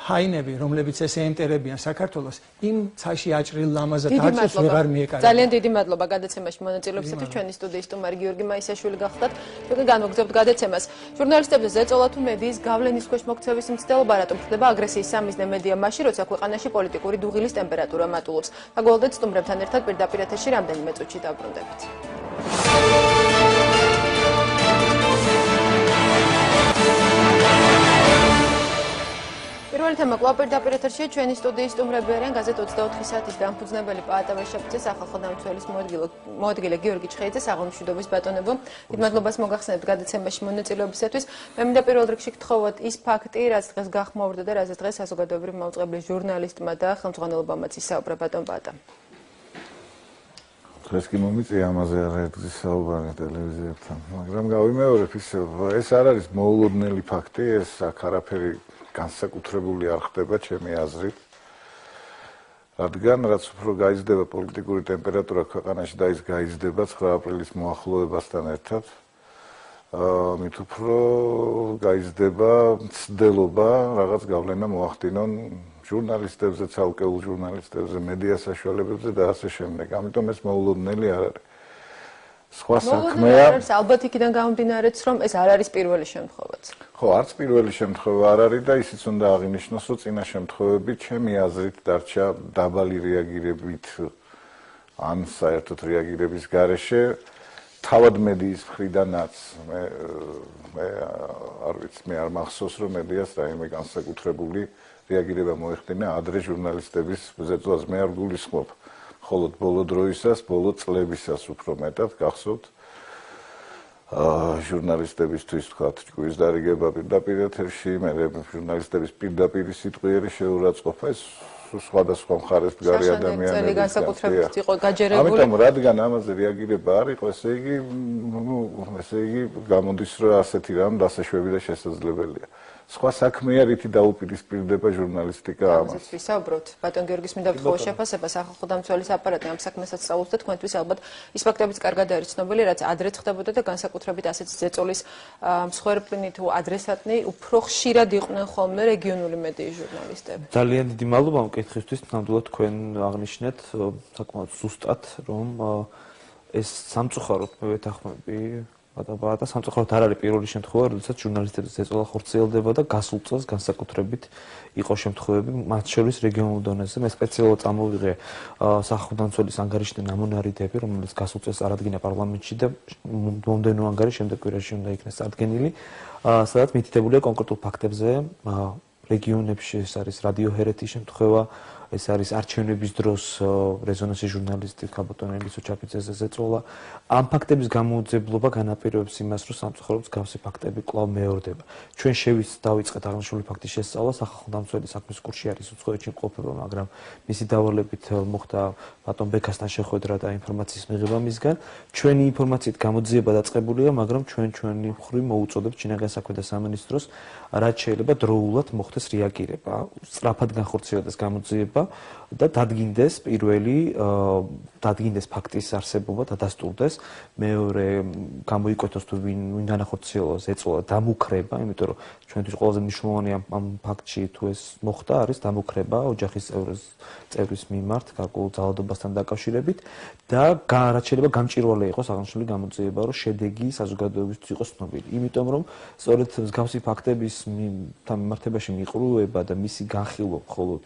ჰაინები, რომლებიც ესე ემტერებიან საქართველოს, იმ ცაში აჭრილ ლამაზად არწივს ვეღარ მიეკარებიან. ძალიან დიდი მადლობა გადაცემაში მონაწილეობისთვის. ჩვენი სტუდიის სტუმარი გიორგი მაისაშვილი გახდათ. ჩვენ განვაგრძობთ გადაცემას. ჟურნალისტებზე ზეწოლა თუ მედიის გავლენის ქვეშ მოქცევის მცდელობა რატომ ხდება აგრესიის სამიზნე მედია მაშინ, როცა ქვეყანაში პოლიტიკური დუღილის ტემპერატურა მატულობს. დაგვალდეთ სტუმრებთან ერთად პირდაპირ ეთერში რამდენიმე წუთში დაბრუნდებით. პირველი თემა კვლავ პირდაპირ ეთერშია. ჩვენი სტუდიის სტუმრები არიან გაზეთ 24 საათის დამფუძნებელი პაატა ვეშაპიძე, სახალხო დამცველის მოადგილე გიორგი ჩხეიძე, საღამოშვიდობის ბატონებო. დიდ მადლობას მოგახსენებთ გადაცემაში მონაწილეობისათვის. მე მინდა პირველ რიგში გთხოვოთ ის ფაქტი, რაც დღეს გახმოვარდა და რაც დღეს საზოგადოებრივ მაუწყებლის ჟურნალისტმა და ხელმძღვანელობამაც ისაუბრა ბატონ პაატა. დღეს კი მომიწია ამაზე არაერთგზის საუბარი ტელევიზიებთან, მაგრამ გავიმეორებ ისე, ეს არ არის მოულოდნელი ფაქტი, ეს აქ არაფერი განსაკუთრებული არ ხდება ჩემი აზრით. რადგან რაც უფრო გაიზრდება პოლიტიკური ტემპერატურა ქვეყანაში და ის გაიზრდება 9 აპრილის მოახლოებასთან ერთად, მით უფრო გაიზრდება მცდელობა რაღაც გავლენა მოახდინონ ჟურნალისტებზე, ცალკეულ ჟურნალისტებზე, მედია საშუალებებზე და ასე შემდეგ. ამიტომ ეს მოულოდნელი არ არის. სხვა საქმეა. ალბათ იქიდან გამომდინარეც, რომ ეს არ არის პირველი შემთხვევაც. ხო, არც პირველი შემთხვევა არ არის და ისიც უნდა აღინიშნოს, რომ წინა შემთხვევები ჩემი აზრით დარჩა დაბალი რეაგირებით ან საერთოდ რეაგირების გარეშე თავად მედიის მხრიდანაც მე არ ვიცი, მე არ მახსოვს, რომ მედიას რაიმე განსაკუთრებული რეაგირება მოეხდინა ადრე ჟურნალისტების ზეწოლას. მე არ გულისხმობ მხოლოდ ბოლო დროისას, ბოლო წლებისას უფრო მეტად გახსოვთ ჟურნალისტებისთვის თქვათ ჭკუის დარიგება პირდაპირ ეთერში, მე ჟურნალისტების პირდაპირი სიტყვიერი შეურაცხყოფა, ეს სხვადასხვა მხარეს მდგარი ადამიანები განსაკუთრებით იყო გაჯერებული. ამიტომ რადგან ამაზე რეაგირება არ იყო, ესე იგი გამოდის, რომ ასეთი რამ დასაშვები და შესაძლებელია. სხვა საქმეა, რითი დაუპირისპირდება ჟურნალისტიკა ამას. ვისაუბროთ. ბატონ გიორგის მინდა ვთხოვო შეფასება სახალხო დამცველის აპარატი ამ საქმესაც სწავლობს და თქვენთვის ალბათ ის ფაქტებიც კარგად არის ცნობილი, რაც ადრეც ხდებოდა და განსაკუთრებით ასეთი ზეწოლის მსხვერპლნი თუ ადრესატნი უფრო ხშირად იყვნენ ხოლმე რეგიონული მედიის ჟურნალისტები. ძალიან დიდი მადლობა ამ კითხვისთვის. ნამდვილად თქვენ აღნიშნეთ საკმაოდ ზუსტად, რომ ეს სამწუხაროდ მე ვეთანხმები და სამწუხაროდ არ არის პირველი შემთხვევა, როდესაც ჟურნალისტების ზეწოლა ხორციელდება და გასულ წელს განსაკუთრებით იყო შემთხვევები, მათ შორის რეგიონულ დონეზე. მე სპეციალურად წამოვიღე სახალხო დამცველის ანგარიშიდან ამონარიდები, რომელიც გასულ წელს წარადგინა პარლამენტში და მომდევნო ანგარიში შემდეგ კვირაში უნდა იქნეს წარდგენილი, სადაც მითითებულია კონკრეტულ ფაქტებზე, რეგიონებში ეს არის რადიო ჰერეთის შემთხვევა, ეს არის არჩევნების დროს რეზონანსის ჟურნალისტი ქალბატონ ელისო ჩაფიცეზე ზეწოლა. ამ ფაქტების გამოუძებლობა განაპირობებს იმას, რომ სამწუხაროდ მსგავსი ფაქტები კვლავ მეორდება. ჩვენ დავიწყეთ აღნიშნული ფაქტის შესწავლა, სახალხო დამცველის საქმის კურსში არის უცხოეთში იმყოფება, მაგრამ მისი დავალებით მოხდა ბატონ ბექასთან შეხვედრა და ინფორმაციის მიღება მისგან. ჩვენი ინფორმაციით გამოძიება დაწყებულია, მაგრამ ჩვენი მხრივ მოუწოდებთ ჩინაგან საქმეთა სამინისტროს, რაც შეიძლება დროულად მოხდეს რეაგირება, სწრაფად განხორციელდეს გამოძიება და დადგინდეს ფაქტის არსებობა და დასტურდეს. მეორე გამოიკვეთოს თუ ვინ განახორციელოს ზეწოლა დამუქრება, იმიტომ რომ ჩვენთვის ყველაზე მნიშვნელოვანი ამ ფაქტში თუ ეს მოხდა არის დამუქრება ოჯახის წევრის მიმართ გარკვეულ ძალადობასთან დაკავშირებით და რაც შეიძლება გამჭვირვალე იყოს აღნიშნული გამოძიება, რომ შედეგი საზოგადოებისთვის იყოს ცნობილი. იმიტომ რომ სწორედ მსგავსი ფაქტების მიმართებაში მიყრუება და მისი განხილვა მხოლოდ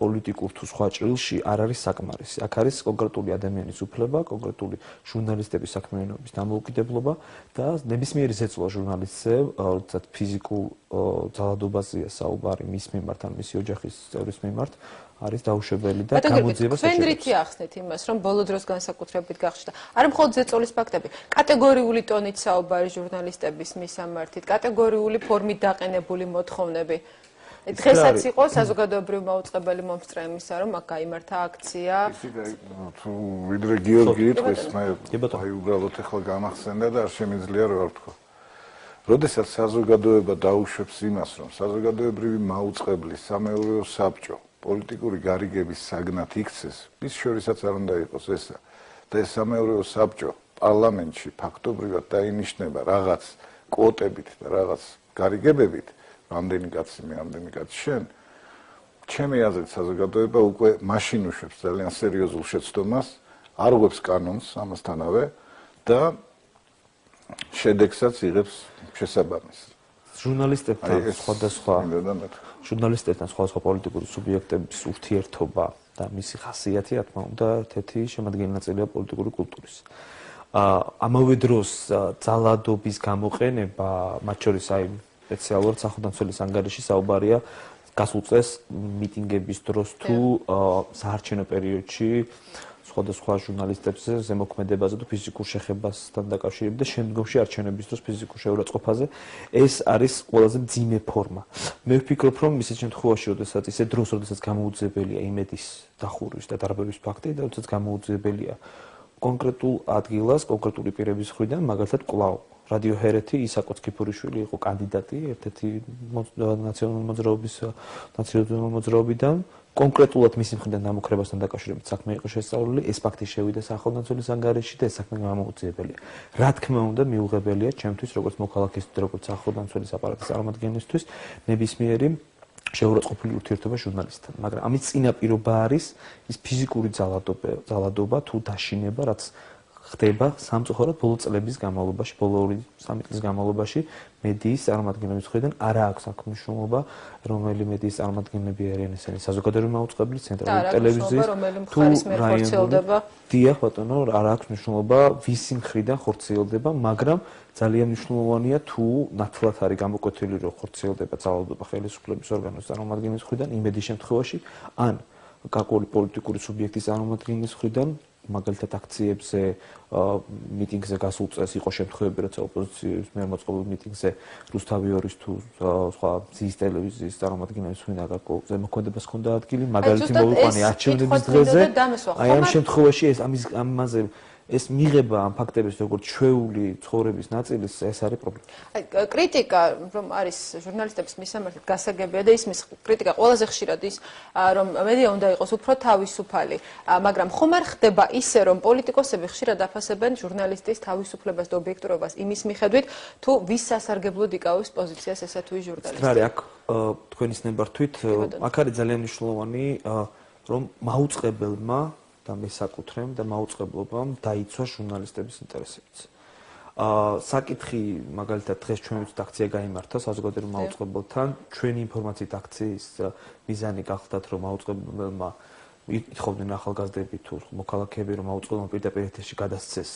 პოლიტიკურ თუ სხვა ჭრილში არ არის საკმარისი. აქ არის კონკრეტული ადამიანის უფლება, კონკრეტული ჟურნალისტების საქმიანობის დამოუკიდებლობა და ნებისმიერი ზეწოლა ჟურნალისტზე, როდესაც ფიზიკურ ძალადობაზეა საუბარი მის მიმართ ან მისი ოჯახის წევრის მიმართ, არის დაუშვებელი და გამოძიებას ეჭირებს. თქვენ რითი ახსნით იმას, რომ ბოლო დროს განსაკუთრებით გახშდა? არა მხოლოდ ზეწოლის ფაქტები, კატეგორიული ტონით საუბარი ჟურნალისტების მისამართით, კატეგორიული ფორმით დაყენებული მოთხოვნები. დღესაც იყო საზოგადოებრივი მაუწყებელი მომსწრე იმისა, რომ აქ გაიმართა აქცია. თუ ვიდრე გიორგი იტყვის, მე აი უბრალოდ ახლა გამახსენდა და არ შემიძლია რა ვთქვა. როდესაც საზოგადოება დაუშვებს იმას, რომ საზოგადოებრივი მაუწყებლის სამეურვეო საბჭო პოლიტიკური გარიგების საგნად იქცეს, ის შორისაც არ უნდა იყოს ესა. და ეს სამეურვეო საბჭო პარლამენტში ფაქტობრივად დაინიშნება რაღაც კვოტებით და რაღაც გარიგებებით, რამდენი კაცი მე, რამდენი კაცი შენ. ჩემი აზრით საზოგადოება უკვე მაშინ უშვებს ძალიან სერიოზულ შეცდომას, არ ღვევს კანონს ამასთანავე და შედეგსაც იღებს შესაბამისს. ჟურნალისტებთან სხვადასხვა პოლიტიკური სუბიექტების ურთიერთობა და მისი ხასიათი, რა თქმა უნდა, ერთ-ერთი შემადგენელი ნაწილია პოლიტიკური კულტურის. ამავე დროს ძალადობის გამოყენება, მათ შორის აი სპეციალურად სახელმწიფოს ანგარიში საუბარია გასულ წელს მიტინგების დროს თუ საარჩევნო პერიოდში სხვადასხვა ჟურნალისტებზე ზემოქმედებაზე თუ ფიზიკურ შეხებასთან დაკავშირებით და შემდგომში არჩევნების დროს ფიზიკურ შეურაცხყოფაზე ეს არის ყველაზე მძიმე ფორმა. მე ვფიქრობ, რომ ისეთ შემთხვევაში, როდესაც ისეთ დროს, როდესაც გამოუძლებელია იმედის დახურვის და დარბევის ფაქტი და როდესაც გამოუძლებელია კონკრეტულ ადგილას, კონკრეტული პირების მხრიდან, მაგალითად, კვლავ რადიო ჰერეთი ისაკოც ქიფურიშვილი იყო კანდიდატი ერთ-ერთი ნაციონალური მოძრაობიდან კონკრეტულად მისი მხრიდან დამოკრებასთან დაკავშირებით საქმე იყო შესწავლილი, ეს ფაქტი შევიდა სახელმწიფოს ანგარიში და ეს საქმე გამოუძიებელია. რა თქმა უნდა, მიუღებელია ჩემთვის, როგორც მოქალაქისთვის, როგორც სახელმწიფოს აპარატის წარმომადგენლისთვის, ნებისმიერი შეურაცხყოფილი ურთიერთობა ჟურნალისტთან, მაგრამ ამის წინაპირობა არის ის ფიზიკური ძალადობა თუ დაშინება, რაც ხდება სამწუხაროდ ბოლო წლების განმავლობაში, ბოლო 2-3 წლის განმავლობაში მედიის წარმომადგენლების მხრიდან არა აქვს აქ მნიშვნელობა, რომელი მედიის წარმომადგენლები არიან ესენი საზოგადოებრივი მაუწყებელი, ცენტრალური ტელევიზიის თუ რაიონული. დიახ, ბატონო, არა აქვს მნიშვნელობა ვისი მხრიდან ხორციელდება, მაგრამ ძალიან მნიშვნელოვანია თუ ნათლად არის გამოკვეთილი, რომ ხორციელდება ძალადობა ხელისუფლების ორგანოს წარმომადგენლების მხრიდან იმედის შემთხვევაში, ან გარკვეული პოლიტიკური სუბიექტის წარმომადგენლების მხრიდან მაგალითად აქციებზე, მიტინგზე გასულ წელს იყო შემთხვევები, როცა ოპოზიციის მიერ მოწყობილ მიტინგზე რუსთავი 2-ის თუ სხვა ძის ტელევიზიის წარმომადგენლების მხრიდან გარკვეულ ზემოქმედებას ჰქონდა ადგილი, მაგალითი მოვიყვანე არჩევნების დღეზე. აი ამ შემთხვევაში ამაზე ეს მიღება ამ ფაქტების როგორც ჩვეული ცხოვრების ნაწილის ეს არის პრობლემა. აი კრიტიკა რომ არის ჟურნალისტების მისამართით გასაგებია და ისმის კრიტიკა ყველაზე ხშირად ის რომ მედია უნდა იყოს უფრო თავისუფალი, მაგრამ ხომ არ ხდება ისე რომ პოლიტიკოსები ხშირად აფასებენ ჟურნალისტის თავისუფლებას და ობიექტურობას იმის მიხედვით თუ ვის სასარგებლოდ იკავებს პოზიციას ესა თუ ის ჟურნალისტი. რა არის აქ თქვენის ნებართვით აქ არის ძალიან მნიშვნელოვანი რომ მაუწყებელმა და მესაკუთრემ და მაუწყებლობამ დაიცვა ჟურნალისტების ინტერესებიც. საკითხი მაგალითად დღეს ჩვენ ვიცით აქცია გაიმართა საზოგადოებრივ მაუწყებელთან, ჩვენი ინფორმაციით აქციის მიზანი გახლდათ რომ მაუწყებელმა ითხოვდნენ ახალგაზრდები თუ მოქალაქეები რომ მაუწყებელმა პირდაპირ ეთერში გადასცეს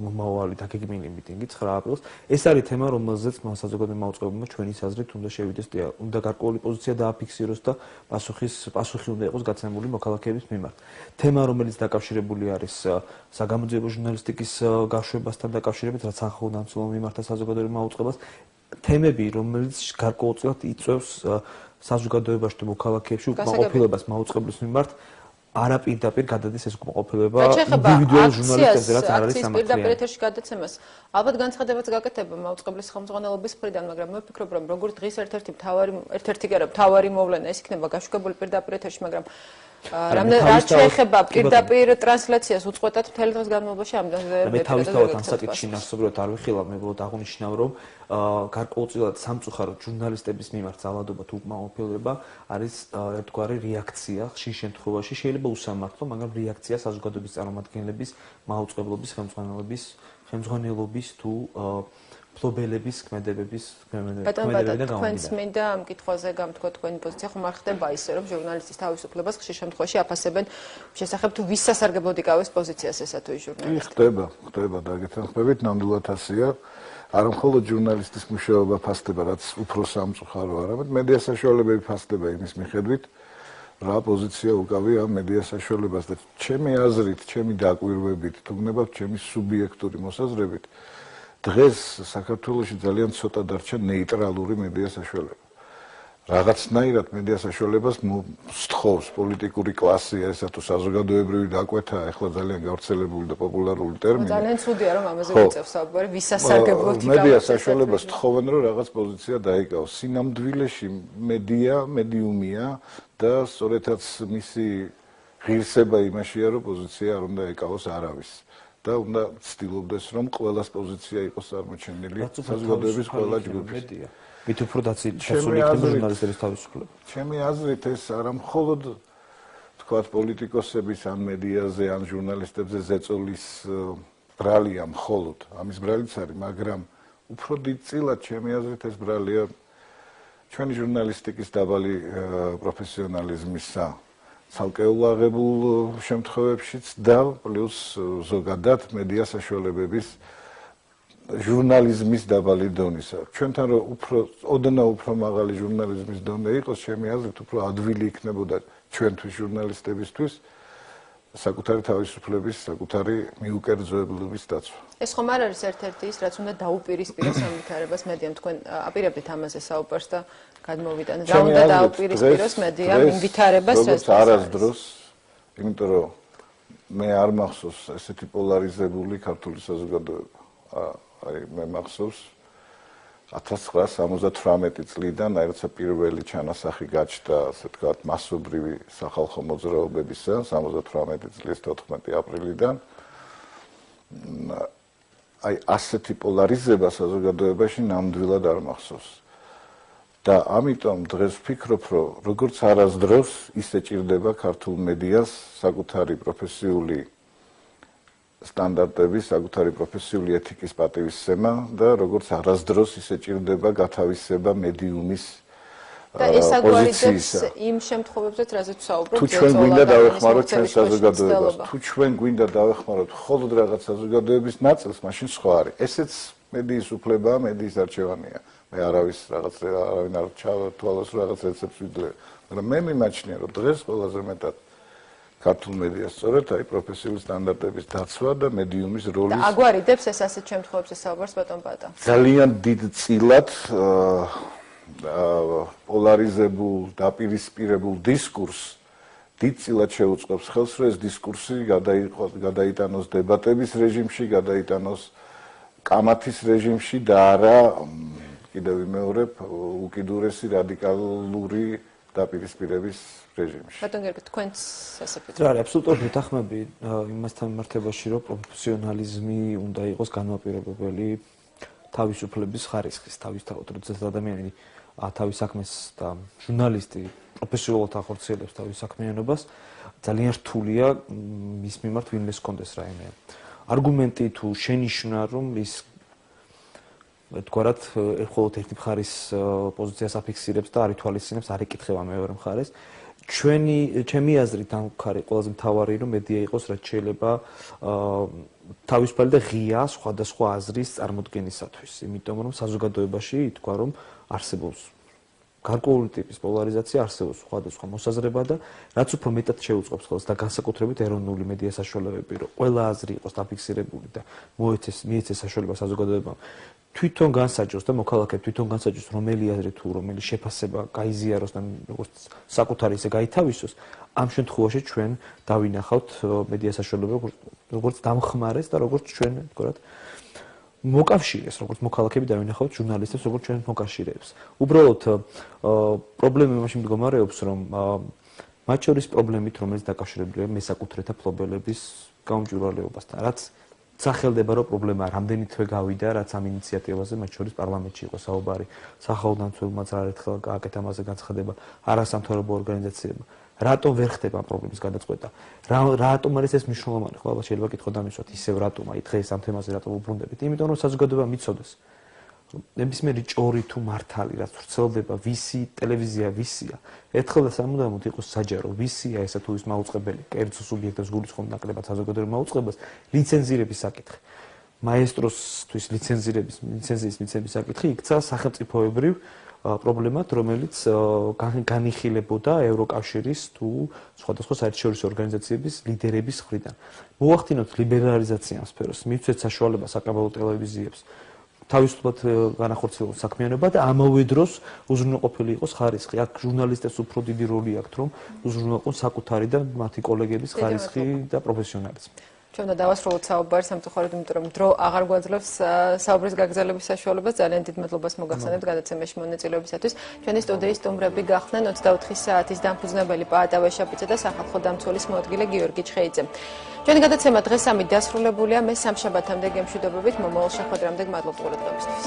მომავალი დაგეგმილი მიტინგი 9 აპრილს. ეს არის თემა, რომელზეც საზოგადოებრივ მაუწყებელმა ჩვენი აზრით უნდა შევიდეს და უნდა გარკვეული პოზიცია დააფიქსიროს და პასუხი უნდა იყოს გაცემული მოქალაქეების მიმართ. თემა, რომელიც დაკავშირებული არის საგამოძიებო ჟურნალისტიკის გაშვებასთან დაკავშირებით, რაც სახელმწიფო მიმართა საზოგადოებრივ მაუწყებელს, თემები, რომელიც გარკვეულწილად იწვევს საზოგადოებაში თუ მოქალაქეებში უკმაყოფილებას მაუწყებლის მიმართ, არა პირდაპირ გადადის ეს უკმაყოფილება ინდივიდუალურ ჟურნალისტებზე, რაც არ არის სამართლიანი. პირდაპირ ეთერში გადაცემას ალბათ განცხადებაც გაკეთება მაუწყებლის ხელმძღვანელობის მხრიდან, მაგრამ მე ვფიქრობ, რომ როგორც დღის ერთ-ერთი მთავარი მოვლენა ეს იქნება გაშვებული პირდაპირ ეთერში, მაგრამ რაც შეეხება პირდაპირ ტრანსლაციას უწყვეტად მთელი დღის განმავლობაში ამდენზე მე თავისთავად ამ საკითხში ნახსობრად არ ვიხილავ, მე უბრალოდ აღნიშნავ, რომ გარკვეულწილად სამწუხაროდ ჟურნალისტების მიმართ ძალადობა თუ უკმაყოფილება არის ერთგვარი რეაქცია ხშირ შემთხვევაში, შეიძლება უსამართლო, მაგრამ რეაქცია საზოგადოების წარმომადგენლების მაუწყებლობის ხელმძღვანელობის ხელმძღვანელობის თუ ფლობელების ქმედებების ქმედებიდან თქვენს მინდა ამ კითხვაზე გამთქვა თქვენი პოზიცია, ხომ არ ხდება ისე, რომ ჟურნალისტის თავისუფლებას ხშირ შემთხვევაში აფასებენ შესახებ თუ ვის სასარგებლოდ იკავეს პოზიციას ესა თუ ის ჟურნალისტი. ხდება დაგეთანხმებით, ნამდვილად ასეა. არა მხოლოდ ჟურნალისტის მუშაობა ფასდება, რაც უფრო სამწუხაროა, არამედ მედია საშუალებები ფასდება იმის მიხედვით, რა პოზიცია უკავია ამ მედია საშუალებას და ჩემი აზრით, ჩემი დაკვირვებით, თუ გნებავთ ჩემი სუბიექტური მოსაზრებით, დღეს საქართველოში ძალიან ცოტა დარჩა ნეიტრალური მედია საშუალება. რაღაცნაირად მედია საშუალებას სთხოვს პოლიტიკური კლასი, ესა თუ საზოგადოებრივი დაკვეთა, ახლა ძალიან გავრცელებული და პოპულარული ტერმინი. ძალიან ცუდია რომ ამაზე ვიწევს საუბარი, ვის სასარგებლოდ იკავებს. მედია საშუალებას თხოვენ რომ რაღაც პოზიცია დაიკავოს. სინამდვილეში მედიუმია და სწორედაც მისი ღირსება იმაშია, რომ პოზიცია არ უნდა ეკავოს არავის. და უნდა ცდილობდეს რომ ყველას პოზიცია იყოს წარმოჩენილი საზოგადოების ყველა ჯგუფის. მით უფრო დაცული იქნება ჟურნალისტების თავისუფლება. ჩემი აზრით ეს არა მხოლოდ თქვათ პოლიტიკოსების ან მედიაზე ან ჟურნალისტებზე ზეწოლის ბრალია მხოლოდ, ამის ბრალიც არის, მაგრამ უფრო დიდწილად ჩემი აზრით ეს ბრალია ჩვენი ჟურნალისტიკის დაბალი პროფესიონალიზმისა ცალკეულ აღებულ შემთხვევებშიც და პლუს ზოგადად მედია საშუალებების ჟურნალიზმის დაბალი დონისა. ჩვენთან რომ ოდნავ უფრო მაღალი ჟურნალიზმის დონე იყოს, ჩემი აზრით უფრო ადვილი იქნებოდა ჩვენთვის ჟურნალისტებისთვის საკუთარი თავისუფლების, საკუთარი მიუკერძოებლობის დაცვა. ეს ხომ არ არის ერთ-ერთი ის, რაც უნდა დაუპირისპიროს ამ ვითარებას მედიამ, თქვენ აპირებდით ამაზე საუბარს და გადმოვიტანეთ. რა უნდა დაუპირისპიროს მედიამ იმ ვითარებას, როგორც არასდროს, იმიტომ რომ მე არ მახსოვს ესეთი პოლარიზებული ქართული საზოგადოება. აი მე მახსოვს 1978 წლიდან, აი როცა პირველი ჩანასახი გაჩნდა, ასე ვთქვათ, მასობრივი სახალხო მოძრაობებისა, 78 წლის 14 აპრილიდან. აი ასეთი პოლარიზება საზოგადოებაში ნამდვილად არ მახსოვს. და ამიტომ დღეს ვფიქრობ, რომ როგორც არასდროს ისე ჭირდება ქართულ მედიას საკუთარი პროფესიული სტანდარტების, საკუთარი პროფესიული ეთიკის პატივისცემა და როგორც არასდროს ისე ჭირდება გათავისება მედიუმის და ეს აგვარიდებს იმ შემთხვევებზეც, რაზეც ვსაუბრობთ, თუ ჩვენ გვინდა დავეხმაროთ ჩვენ საზოგადოებას, თუ ჩვენ გვინდა დავეხმაროთ მხოლოდ რაღაც საზოგადოების ნაწილს, მაშინ სხვა არის. ესეც მედიის უფლებაა, მედიის არჩევანია. მე არავინ არ ჩავთვალოს რაღაც რეცეპტს ვიძლია, მაგრამ მე მიმაჩნია, რომ დღეს ყველაზე მეტად ქართულ მედიას სწორედ აი პროფესიული სტანდარტების დაცვა და მედიუმის როლის და აგვარიდებს ეს ასეთ შემთხვევებში საუბარს ბატონ ბატა. ძალიან დიდწილად პოლარიზებულ, დაპირისპირებულ დისკურსს დიდწილად შეუწყობს ხელს, რომ ეს დისკურსი გადაიტანოს დებატების რეჟიმში, გადაიტანოს კამათის რეჟიმში და არა კიდევ ვიმეორებ უკიდურესი რადიკალური დაპირისპირების რეჟიმში. ბატონ გერგ, თქვენც ასე ვფიქრობთ. რა არის აბსოლუტურად მეთანხმები იმასთან მიმართებაში, რომ პროფესიონალიზმი უნდა იყოს განმაპირობებელი თავისუფლების ხარისხის, თავისთავად, როდესაც ადამიანი თავის საქმეს და ჟურნალისტი პროფესიონალად ახორციელებს თავის საქმიანობას, ძალიან რთულია მის მიმართ ვინმეს კონდეს რაიმე არგუმენტი თუ შენიშვნა, რომ ის თქვათ, მხოლოდ ერთი მხარის პოზიციას აფიქსირებს და არ ითვალისწინებს, არ იკითხება მეორე მხარეს. ჩემი აზრით ამ ყველაზე მთავარი რომ მედია იყოს, რაც შეიძლება თავისუფალი და ღია სხვადასხვა აზრის წარმოდგენისათვის. იმიტომ რომ საზოგადოებაში ითქვა, რომ არსებობს გარკვეული ტიპის პოლარიზაცია, არსებობს სხვადასხვა მოსაზრება და რაც უფრო მეტად შეუწყობს ხელს და განსაკუთრებით ეროვნული მედია საშუალებები, რომ ყველა აზრი იყოს დაფიქსირებული და მიეცეს საშუალება საზოგადოებამ თვითონ განსაჯოს და მოქალაქეებს თვითონ განსაჯოს რომელი აზრი თუ რომელი შეფასება გაიზიაროს და როგორც საკუთარი ისე გაითავისოს, ამ შემთხვევაში ჩვენ დავინახავთ მედია საშუალებას როგორც დამხმარეს და როგორც ჩვენ ვთქვათ მოკავშირეს, როგორც მოქალაქეები დავინახავთ ჟურნალისტებს, როგორც ჩვენ მოკავშირეებს. უბრალოდ პრობლემა იმაში მდგომარეობს, რომ მათ შორის პრობლემით, რომელიც დაკავშირებულია მესაკუთრეთა ფლობელების გაუმჯობესებასთან, რაც სახელდება რომ პრობლემა რამდენი თვე გავიდა, რაც ამ ინიციატივაზე მათ შორის პარლამენტში იყო საუბარი, სახალხო დამცველებმაც არაერთხელ გააკეთა ამაზე განცხადება, არასამთავრობო ორგანიზაციებმა. რატომ ვერ ხდება ამ პრობლემის გადაწყვეტა? რატომ არის ეს მნიშვნელოვანი? ხო, ალბათ შეიძლება კითხო დამისვათ, ისევ რატომ აი დღეს ამ თემაზე რატომ უბრუნდებით? იმიტომ რომ საზოგადოება მიცოდეს. ნებისმიერი ჭორი თუ მართალი, რაც ვრცელდება, ვისი ტელევიზია ვისია, ერთხელ და სამუდამოდ იყოს საჯარო, ვისია ესა თუ ის მაუწყებელი, კერძო სუბიექტებს გულისხმობ ნაკლებად საზოგადოებრივ მაუწყებელს, ლიცენზირების საკითხი. მაესტროსთვის ლიცენზიის მიცემის საკითხი იქცა სახელმწიფოებრივ პრობლემად, რომელიც განიხილებოდა ევროკავშირის თუ სხვადასხვა საერთაშორისო ორგანიზაციების ლიდერების მხრიდან. მოვახდინოთ ლიბერალიზაცია ამ სფეროს, მივცეთ საშუალება საკაბელო ტელევიზიებს თავისუფლად განახორციელონ საქმიანობა და ამავე დროს უზრუნველყოფილი იყოს ხარისხი. აქ ჟურნალისტებს უფრო დიდი როლი აქვთ, რომ უზრუნველყონ საკუთარი და მათი კოლეგების ხარისხი და პროფესიონალიზმი. ჩვენ და დავასრულოთ საუბარი სამწუხაროდ, იმიტომ რომ დრო აღარ გვაძლევს საუბრის გაგრძელების საშუალებას. ძალიან დიდ მადლობას მოგახსენებთ გადაცემაში მონაწილეობისათვის. ჩვენი სტუდიის სტუმრები გახდნენ 24 საათის დამფუძნებელი პაატა ვეშაპიძე და სახალხო დამცველის მოადგილე გიორგი ჩხეიძე. ჩვენი გადაცემა დღეს ამით დასრულებულია. მე სამშაბათამდე გემშვიდობებით, მომავალ შეხვედრამდე გმადლობთ ყურადღებისთვის.